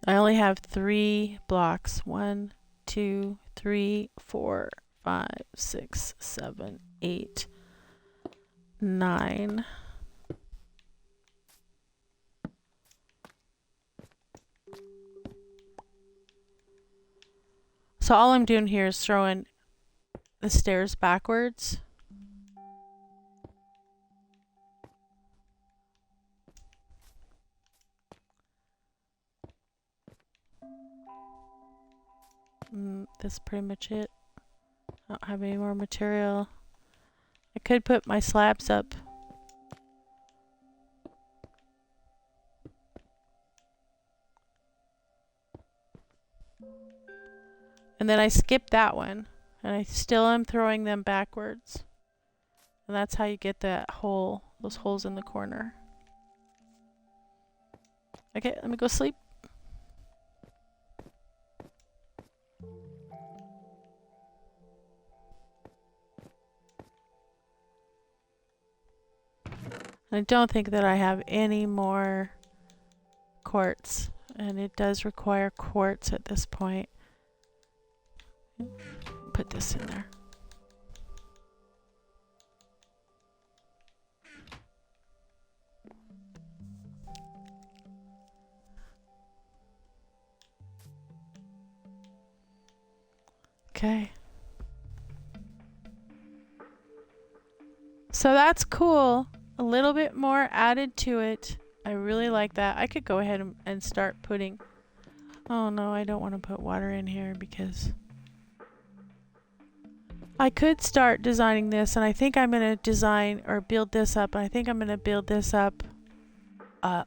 I only have 3 blocks. 1, 2, 3, 4, 5, 6, 7, 8, 9. So all I'm doing here is throwing the stairs backwards. That's pretty much it. I don't have any more material. I could put my slabs up. And then I skipped that one. And I still am throwing them backwards. And that's how you get that hole, those holes in the corner. Okay, let me go sleep. I don't think that I have any more quartz. And it does require quartz at this point. Put this in there. Okay. So that's cool. A little bit more added to it. I really like that. I could go ahead and start putting... Oh no, I don't want to put water in here because... I could start designing this, and I think I'm going to design or build this up. And I think I'm going to build this up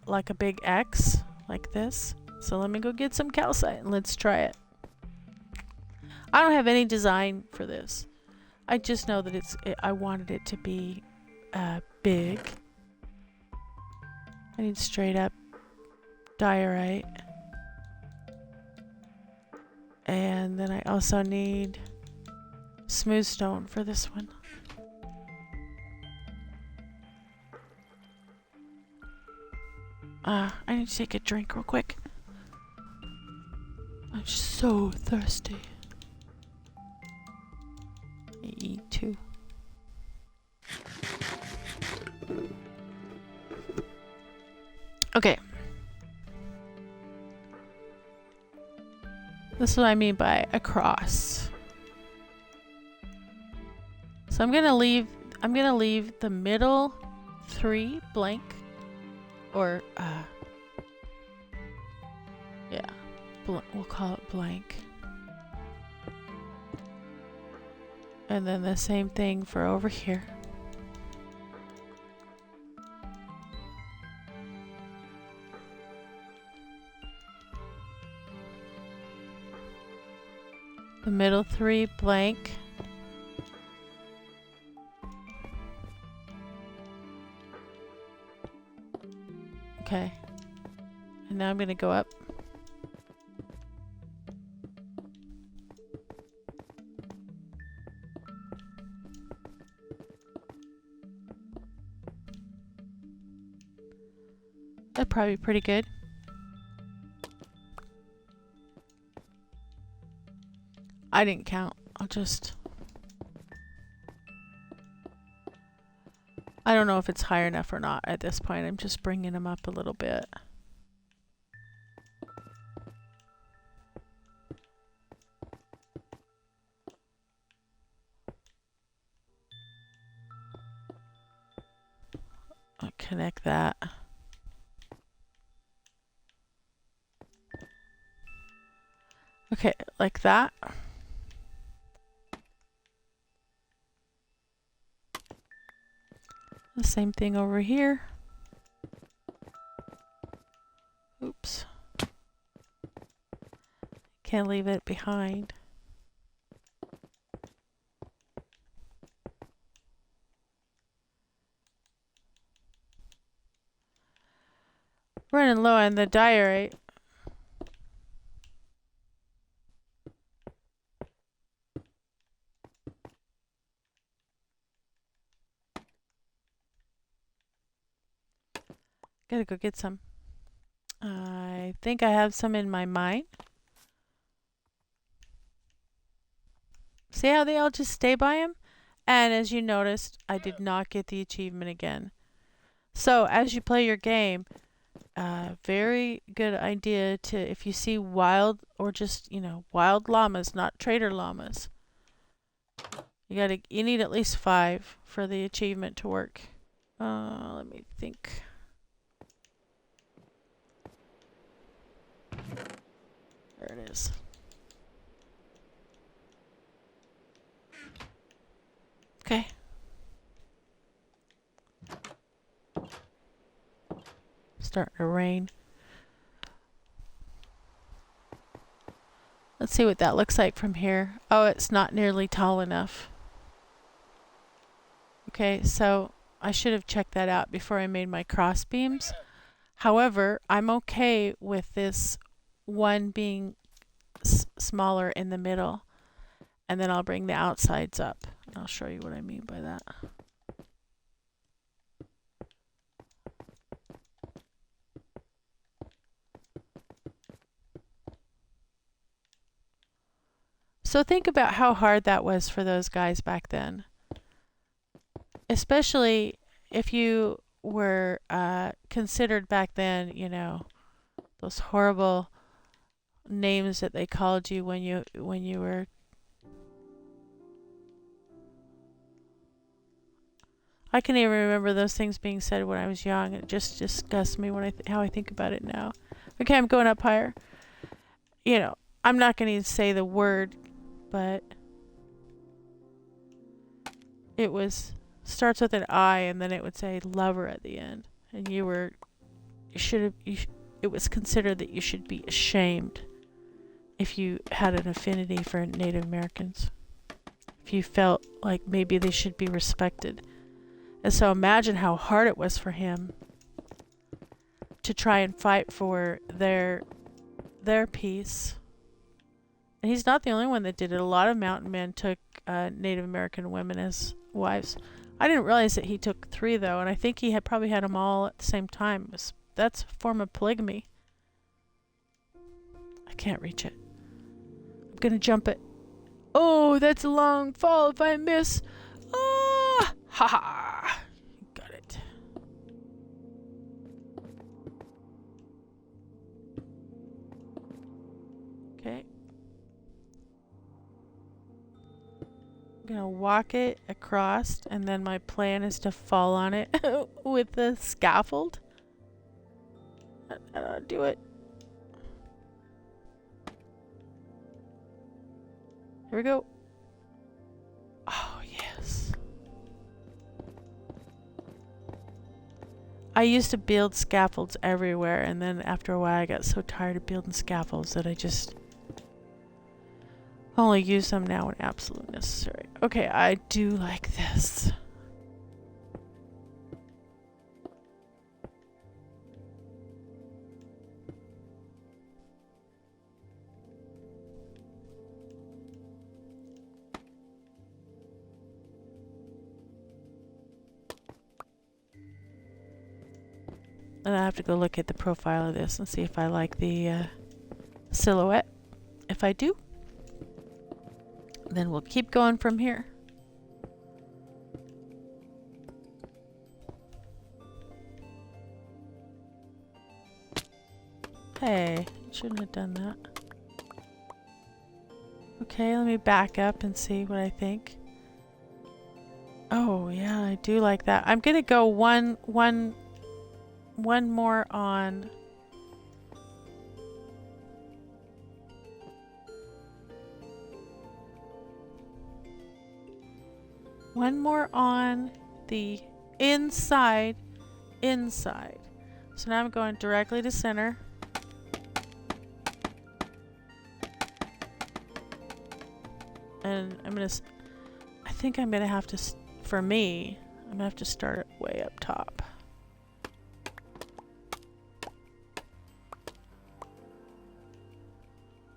like a big X, like this. So let me go get some calcite and let's try it. I don't have any design for this. I just know that I wanted it to be big. I need straight up diorite. And then I also need smooth stone for this one. I need to take a drink real quick. I'm so thirsty. I eat too. Okay. This is what I mean by a cross. So I'm gonna leave the middle 3 blank. Or yeah. We'll call it blank. And then the same thing for over here. The middle 3 blank. Okay. And now I'm going to go up. That'd probably be pretty good. I didn't count. I don't know if it's high enough or not at this point. I'm just bringing them up a little bit. I'll connect that. Okay, like that. The same thing over here. Oops. Can't leave it behind. Running low on the diorite. Gotta go get some. I think I have some in my mine. See how they all just stay by him? And as you noticed, I did not get the achievement again. So as you play your game, very good idea to, if you see wild or just, wild llamas, not trader llamas. You need at least 5 for the achievement to work. Let me think. There it is. Starting to rain. Let's see what that looks like from here. Oh, it's not nearly tall enough. Okay, so I should have checked that out before I made my cross beams. However, I'm okay with this one being smaller in the middle, and then I'll bring the outsides up. I'll show you what I mean by that. So think about how hard that was for those guys back then. Especially if you were considered back then, you know, those horrible names that they called you when you were. I can even remember those things being said when I was young. It just disgusts me when how I think about it now. Okay, I'm going up higher. You know, I'm not going to say the word, but it was starts with an I, and then it would say lover at the end, and it was considered that you should be ashamed if you had an affinity for Native Americans, if you felt like maybe they should be respected. And so imagine how hard it was for him to try and fight for their peace. And he's not the only one that did it. A lot of mountain men took Native American women as wives. I didn't realize that he took 3 though, and I think he probably had them all at the same time. That's a form of polygamy. I can't reach it. I'm gonna jump it. Oh, that's a long fall if I miss. Ah, ha ha! Got it. Okay. I'm gonna walk it across, and then my plan is to fall on it with the scaffold. Do it. Here we go. Oh, yes. I used to build scaffolds everywhere, and then after a while I got so tired of building scaffolds that I just only use them now when absolutely necessary. Okay, I do like this. And I have to go look at the profile of this and see if I like the silhouette. If I do, then we'll keep going from here. Hey, shouldn't have done that. Okay, let me back up and see what I think. Oh yeah, I do like that. I'm gonna go one more on. One more on the inside. So now I'm going directly to center. And I think I'm gonna have to, for me, I'm gonna have to start it way up top.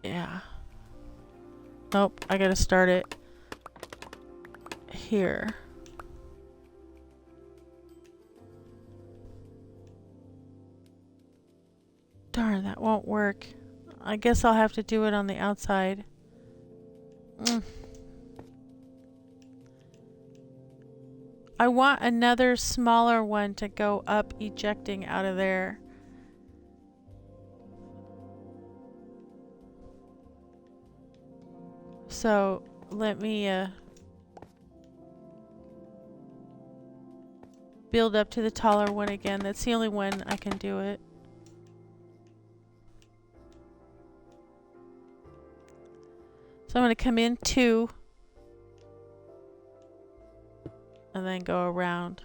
Yeah. Nope, I gotta start it here. Darn, that won't work. I guess I'll have to do it on the outside. I want another smaller one to go up, ejecting out of there. So let me build up to the taller one again. That's the only one I can do it. So I'm going to come in 2 and then go around.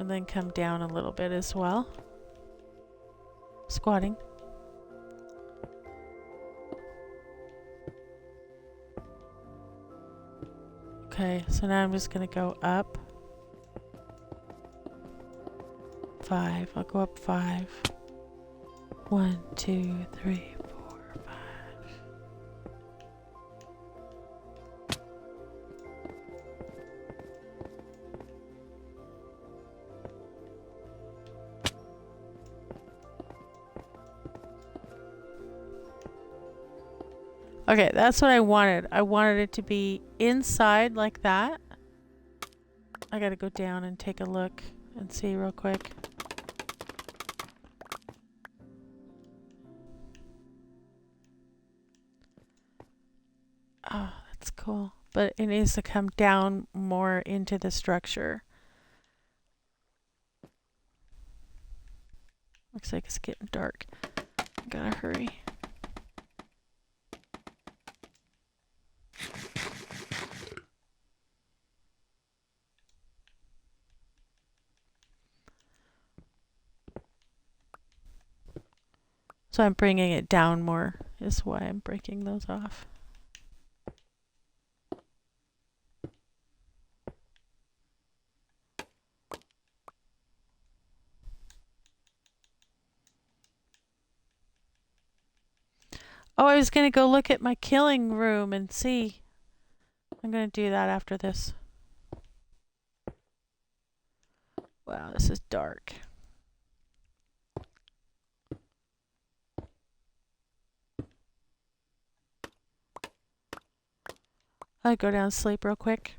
And then come down a little bit as well. Squatting. Okay, so now I'm just gonna go up 5. I'll go up 5. 1, 2, 3, 4, 5. Okay, that's what I wanted. I wanted it to be inside like that. I gotta go down and take a look and see real quick. Oh, that's cool. But it needs to come down more into the structure. Looks like it's getting dark. I gotta hurry. So I'm bringing it down more is why I'm breaking those off. Oh, I was going to go look at my killing room and see. I'm going to do that after this. Wow, this is dark. I'll go down and sleep real quick.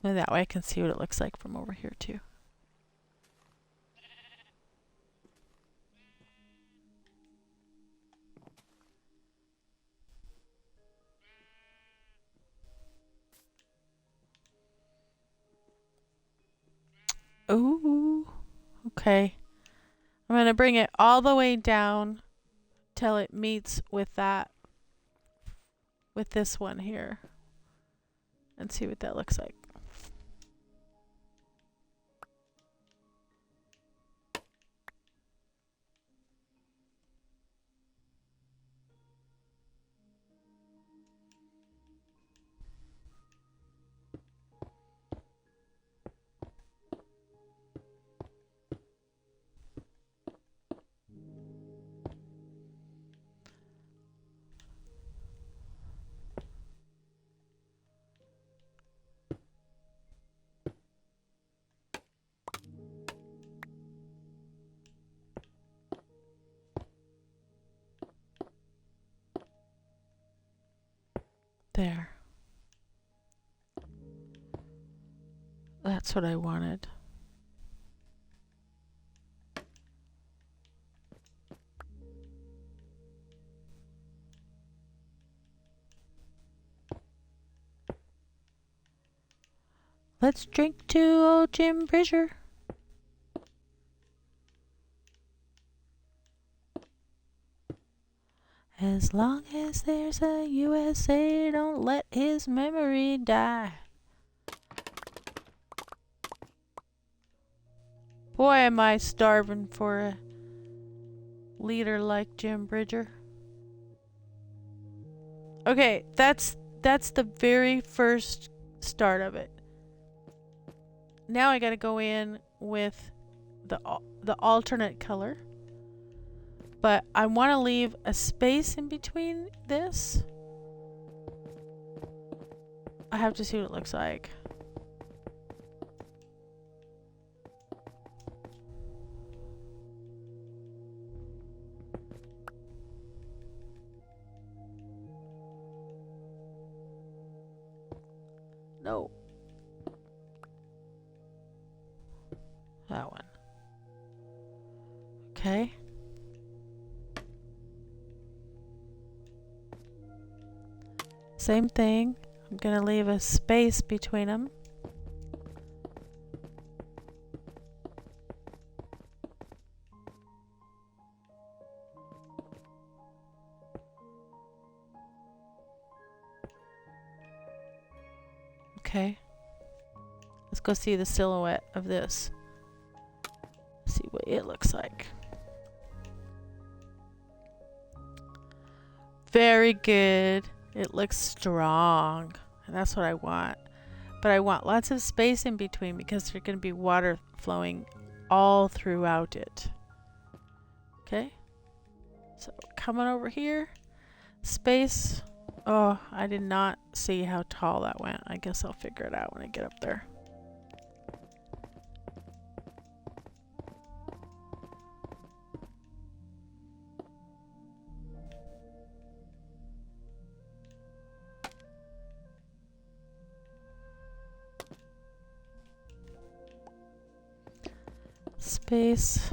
And that way I can see what it looks like from over here too. Ooh, okay. I'm going to bring it all the way down till it meets with that, with this one here. And see what that looks like. There. That's what I wanted. Let's drink to old Jim Bridger. As long as there's a USA, don't let his memory die. Boy, am I starving for a leader like Jim Bridger. Okay, that's the very first start of it. Now I gotta go in with the alternate color. But I want to leave a space in between this. I have to see what it looks like. No. That one. Okay. Same thing. I'm going to leave a space between them. go see the silhouette of this. See what it looks like. Very good. It looks strong. And that's what I want. But I want lots of space in between because there's going to be water flowing all throughout it. Okay? So coming over here. Space. Oh, I did not see how tall that went. I guess I'll figure it out when I get up there. Space.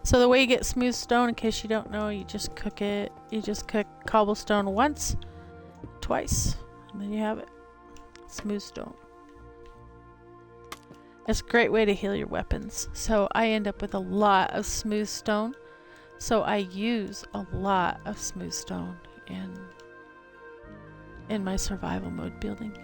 So the way you get smooth stone, in case you don't know, you just cook it. You just cook cobblestone once, twice, and then you have it. Smooth stone. It's a great way to heal your weapons. So I end up with a lot of smooth stone. So I use a lot of smooth stone in my survival mode building.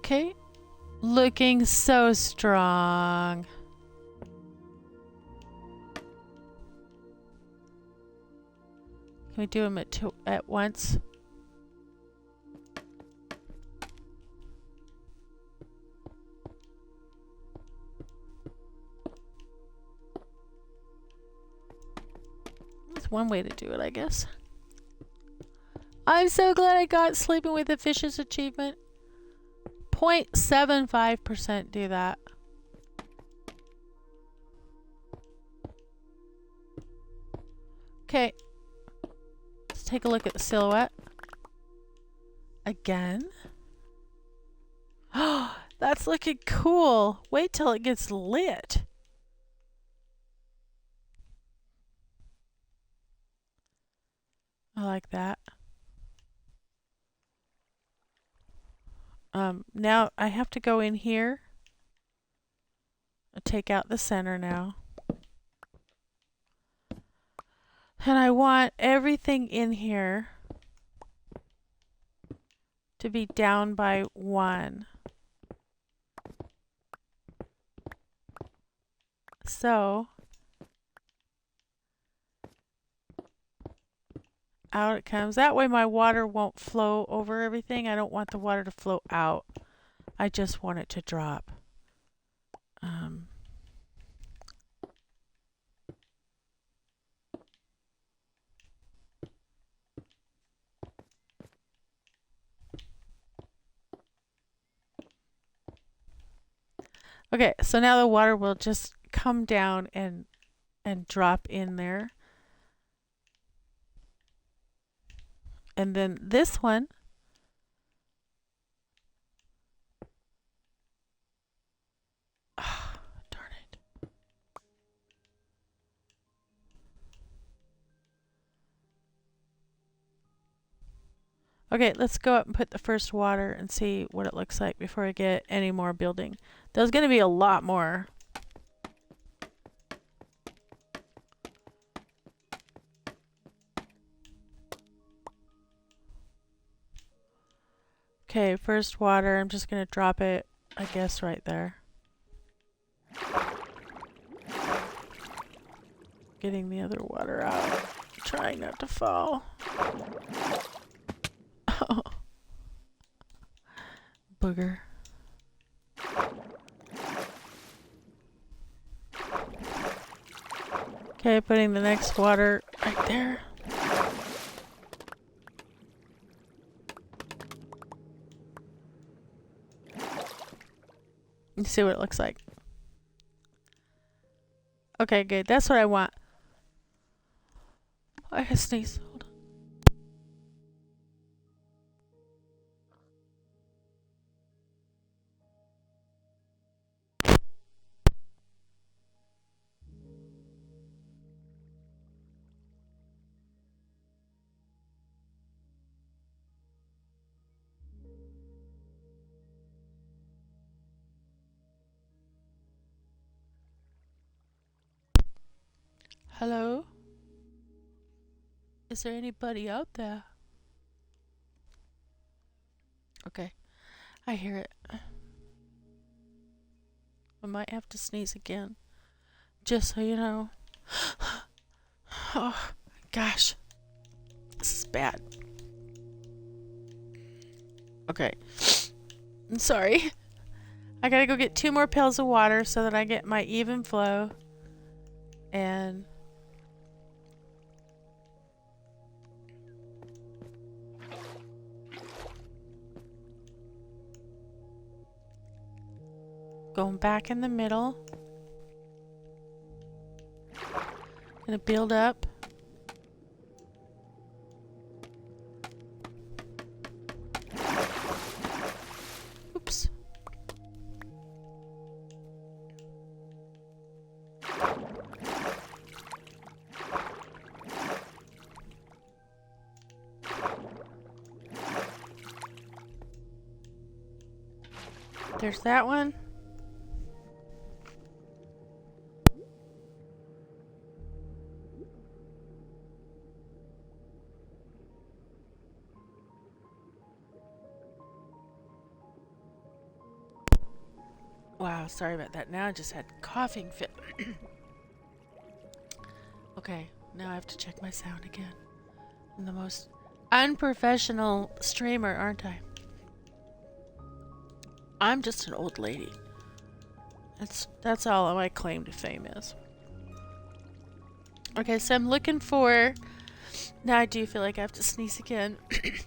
Okay, looking so strong. Can we do them at once? That's one way to do it, I guess. I'm so glad I got Sleeping with the Fishes achievement. 0.75% do that. Okay. Let's take a look at the silhouette. Again. Oh, that's looking cool. Wait till it gets lit. I like that. Now I have to go in here. I'll take out the center now. And I want everything in here to be down by 1. So out it comes. That way my water won't flow over everything. I don't want the water to flow out. I just want it to drop. Okay, so now the water will just come down and drop in there. And then this one, oh, darn it. Okay, let's go up and put the first water and see what it looks like before I get any more building. There's going to be a lot more. Okay, first water. I'm just going to drop it, I guess, right there. Getting the other water out. Trying not to fall. Oh. Booger. Okay, putting the next water right there. You see what it looks like. Okay, good. That's what I want. I gotta sneeze. Hold on. Hello? Is there anybody out there? Okay, I hear it. I might have to sneeze again. Just so you know. Oh, gosh. This is bad. Okay. I'm sorry. I gotta go get 2 more pails of water so that I get my even flow. And going back in the middle. Gonna build up. Oops. There's that one. Wow, sorry about that. Now I just had coughing fit. Okay, now I have to check my sound again. I'm the most unprofessional streamer, aren't I? I'm just an old lady. That's all my claim to fame is. Okay, so I'm looking for... Now I do feel like I have to sneeze again.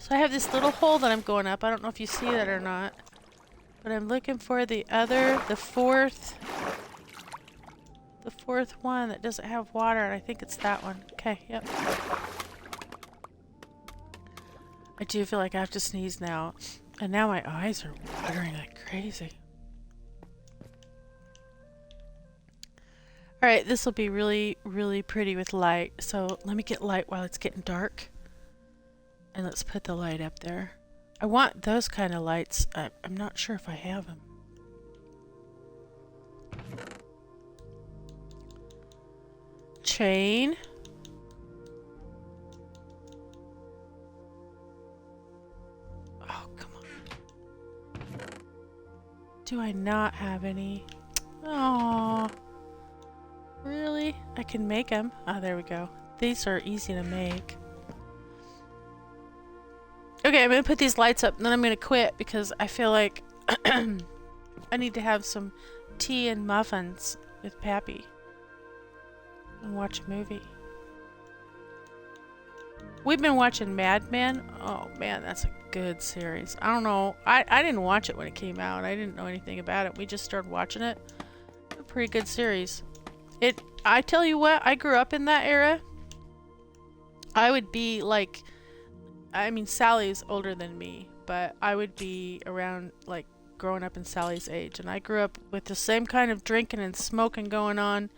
So I have this little hole that I'm going up. I don't know if you see that or not. But I'm looking for the fourth one that doesn't have water, and I think it's that one. Okay, yep. I do feel like I have to sneeze now. And now my eyes are watering like crazy. Alright, this will be really, really pretty with light. So let me get light while it's getting dark. And let's put the light up there. I want those kind of lights. I'm not sure if I have them. Chain. Oh, come on. Do I not have any? Oh, really? I can make them. Oh, there we go. These are easy to make. Okay, I'm gonna put these lights up and then I'm gonna quit because I feel like I need to have some tea and muffins with Pappy and watch a movie. We've been watching Mad Men. Oh man, that's a good series. I don't know. I didn't watch it when it came out. I didn't know anything about it. We just started watching it. A pretty good series. I tell you what, I grew up in that era. I would be like, I mean, Sally's older than me, but I would be around, like, growing up in Sally's age. And I grew up with the same kind of drinking and smoking going on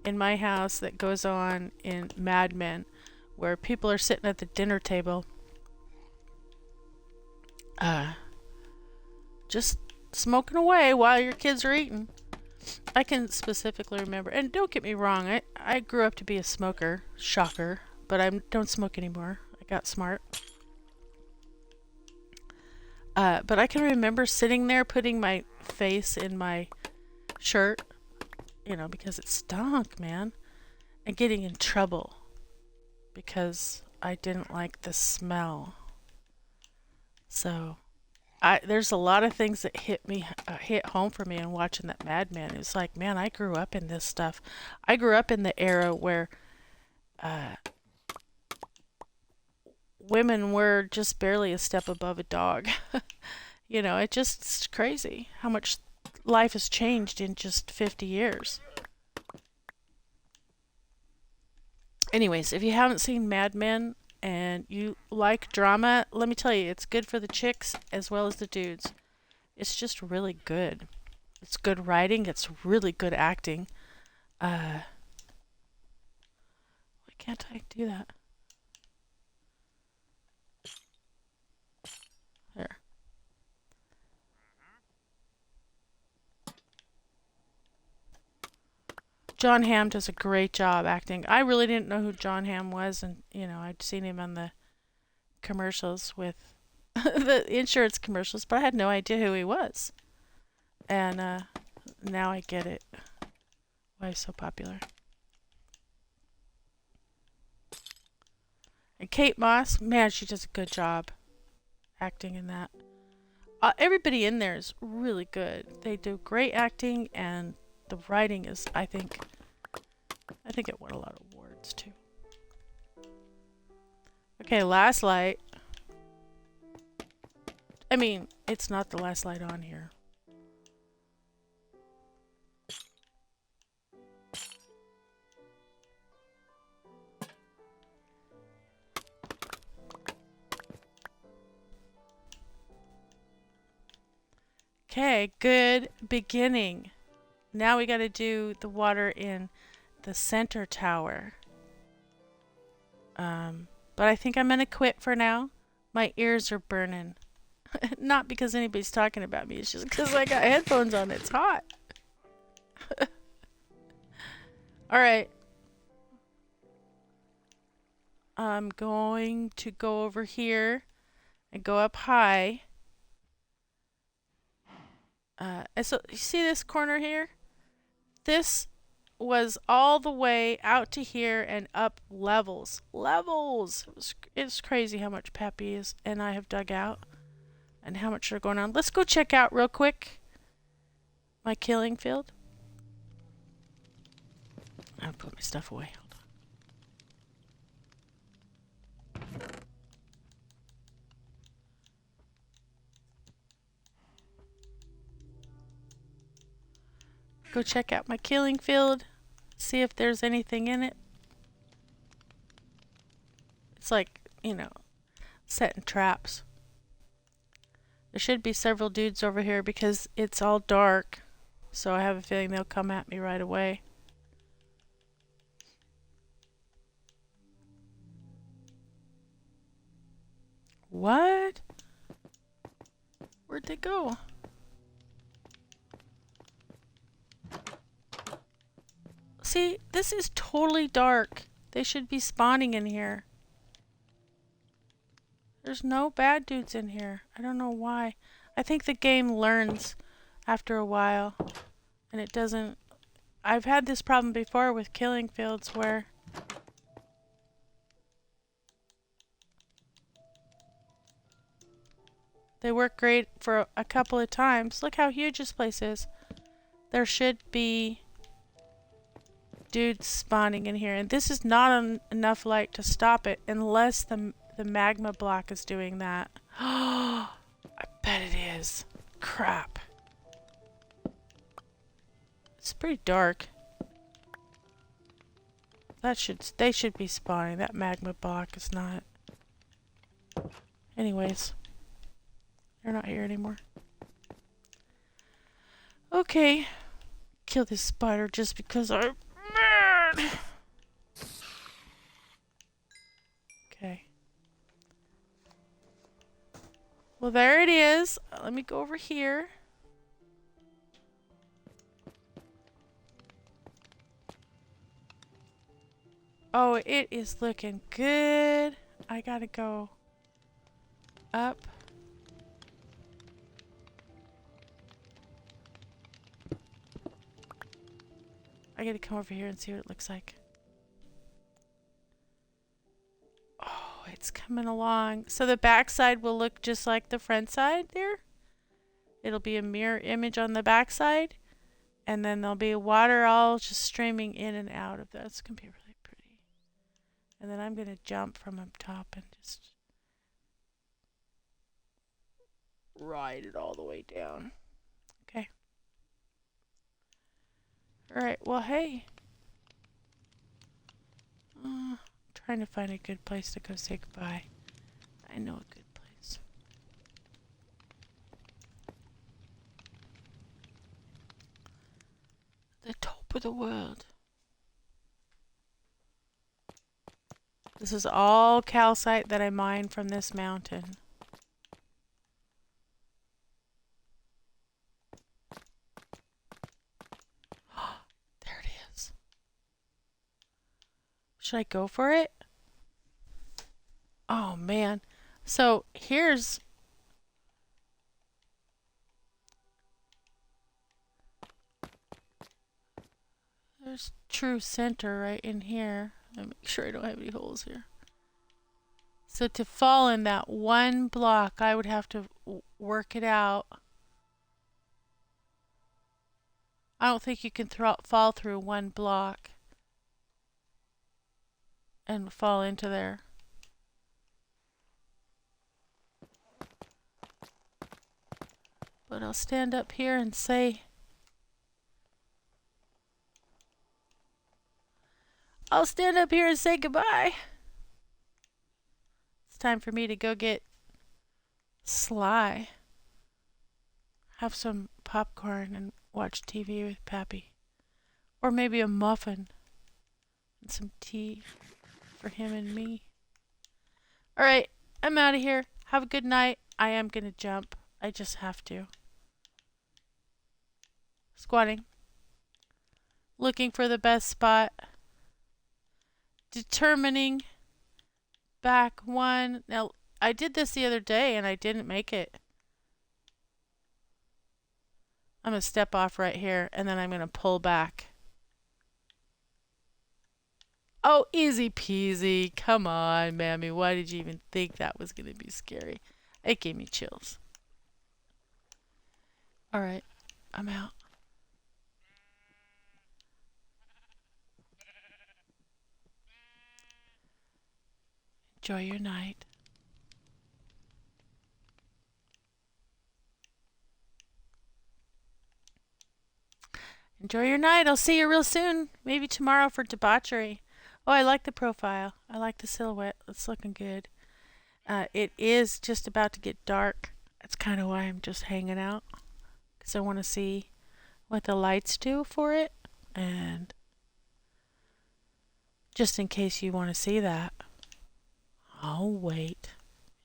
in my house that goes on in Mad Men, where people are sitting at the dinner table, just smoking away while your kids are eating. I can specifically remember, and don't get me wrong, I grew up to be a smoker, shocker, but I don't smoke anymore. I got smart. But I can remember sitting there putting my face in my shirt, you know, because it stunk, man, and getting in trouble because I didn't like the smell. So there's a lot of things that hit home for me in watching that Mad Men. It was like, man, I grew up in this stuff. I grew up in the era where women were just barely a step above a dog. You know, it's crazy how much life has changed in just 50 years. Anyways, if you haven't seen Mad Men and you like drama, let me tell you, it's good for the chicks as well as the dudes. It's just really good. It's good writing. It's really good acting. Why can't I do that? There. John Hamm does a great job acting. I really didn't know who John Hamm was, and I'd seen him on the commercials with the insurance commercials, but I had no idea who he was. And now I get it. Why he's so popular. And Kate Moss, man, she does a good job acting in that. Everybody in there is really good. They do great acting, and the writing is, I think it won a lot of awards too. Okay, last light. I mean, it's not the last light on here. Okay, good beginning. Now we got to do the water in the center tower. But I think I'm going to quit for now. My ears are burning. Not because anybody's talking about me. It's just because I got headphones on. It's hot. Alright. I'm going to go over here and go up high. And so, you see this corner here? This was all the way out to here and up levels. Levels! It's crazy how much Pappy and I have dug out and how much are going on. Let's go check out real quick my killing field. I'll put my stuff away. Hold on. Go check out my killing field. See if there's anything in it. It's like, setting traps. There should be several dudes over here because it's all dark. So I have a feeling they'll come at me right away. What? Where'd they go? See, this is totally dark. They should be spawning in here. There's no bad dudes in here. I don't know why. I think the game learns after a while. And it doesn't... I've had this problem before with killing fields where... they work great for a couple of times. Look how huge this place is. There should be dudes spawning in here. And this is not enough light to stop it unless the magma block is doing that. I bet it is. Crap. It's pretty dark. They should be spawning. That magma block is not. Anyways. They're not here anymore. Okay. Kill this spider just because I'm mad. Okay. Well, there it is. Let me go over here. Oh, it is looking good. I gotta go up. I gotta come over here and see what it looks like. Oh, it's coming along. So the back side will look just like the front side there. It'll be a mirror image on the back side. And then there'll be water all just streaming in and out of that. It's gonna be really pretty. And then I'm gonna jump from up top and just ride it all the way down. Okay. Alright, well, hey. Trying to find a good place to go say goodbye. I know a good place. The top of the world. This is all calcite that I mined from this mountain. There it is. Should I go for it? Oh man. So there's true center right in here. Let me make sure I don't have any holes here. So to fall in that one block, I would have to work it out. I don't think you can fall through one block and fall into there. But I'll stand up here and say, goodbye. It's time for me to go get Sly. Have some popcorn and watch TV with Pappy. Or maybe a muffin and some tea for him and me. Alright, I'm out of here. Have a good night. I am going to jump. I just have to. Squatting. Looking for the best spot. Determining back one. Now, I did this the other day and I didn't make it. I'm going to step off right here and then I'm going to pull back. Oh, easy peasy. Come on, Mammy. Why did you even think that was going to be scary? It gave me chills. Alright, I'm out. Enjoy your night. Enjoy your night. I'll see you real soon. Maybe tomorrow for debauchery. Oh, I like the profile. I like the silhouette. It's looking good. It is just about to get dark. That's kind of why I'm just hanging out. Because I want to see what the lights do for it. And just in case you want to see that, I'll wait.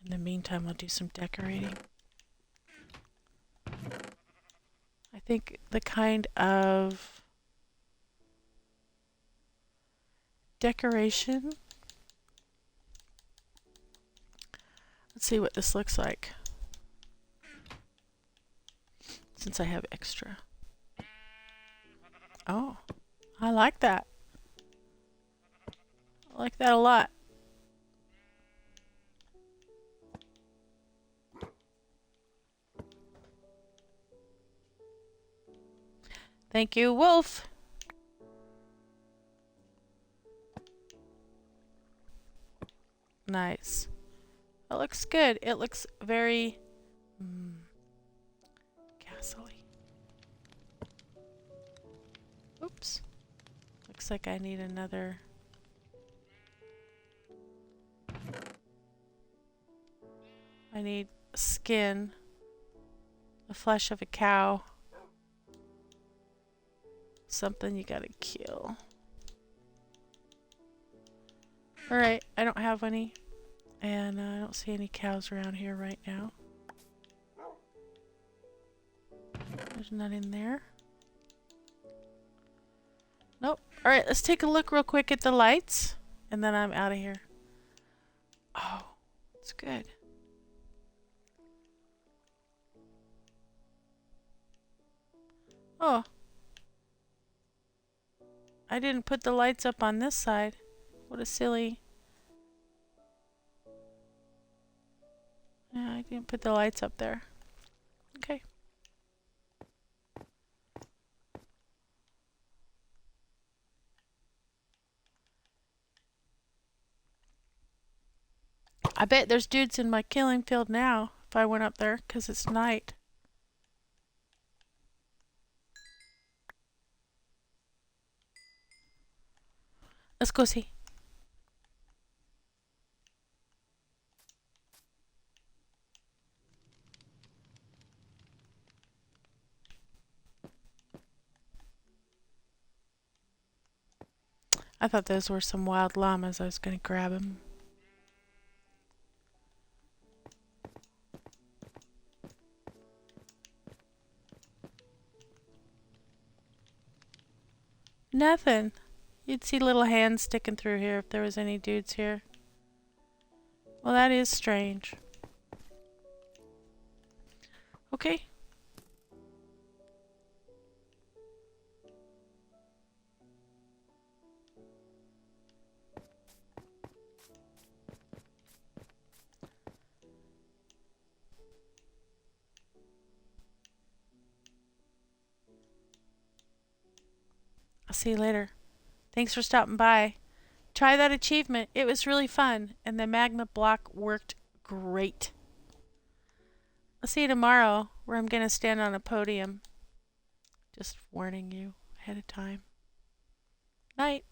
In the meantime, I'll do some decorating. I think the kind of decoration. Let's see what this looks like. Since I have extra. Oh, I like that. I like that a lot. Thank you, Wolf. Nice. It looks good. It looks very castle-y. Oops. Looks like I need another. I need skin. The flesh of a cow. Something you gotta kill. Alright, I don't have any. And I don't see any cows around here right now. There's none in there. Nope. Alright, let's take a look real quick at the lights. And then I'm out of here. Oh, it's good. Oh. I didn't put the lights up on this side. What a silly. Yeah, I didn't put the lights up there. Okay. I bet there's dudes in my killing field now if I went up there because it's night. Let's go see. I thought those were some wild llamas. I was going to grab them. Nothing. You'd see little hands sticking through here if there was any dudes here. Well, that is strange. Okay. I'll see you later. Thanks for stopping by. Try that achievement. It was really fun, and the magma block worked great. I'll see you tomorrow, where I'm going to stand on a podium. Just warning you ahead of time. Night.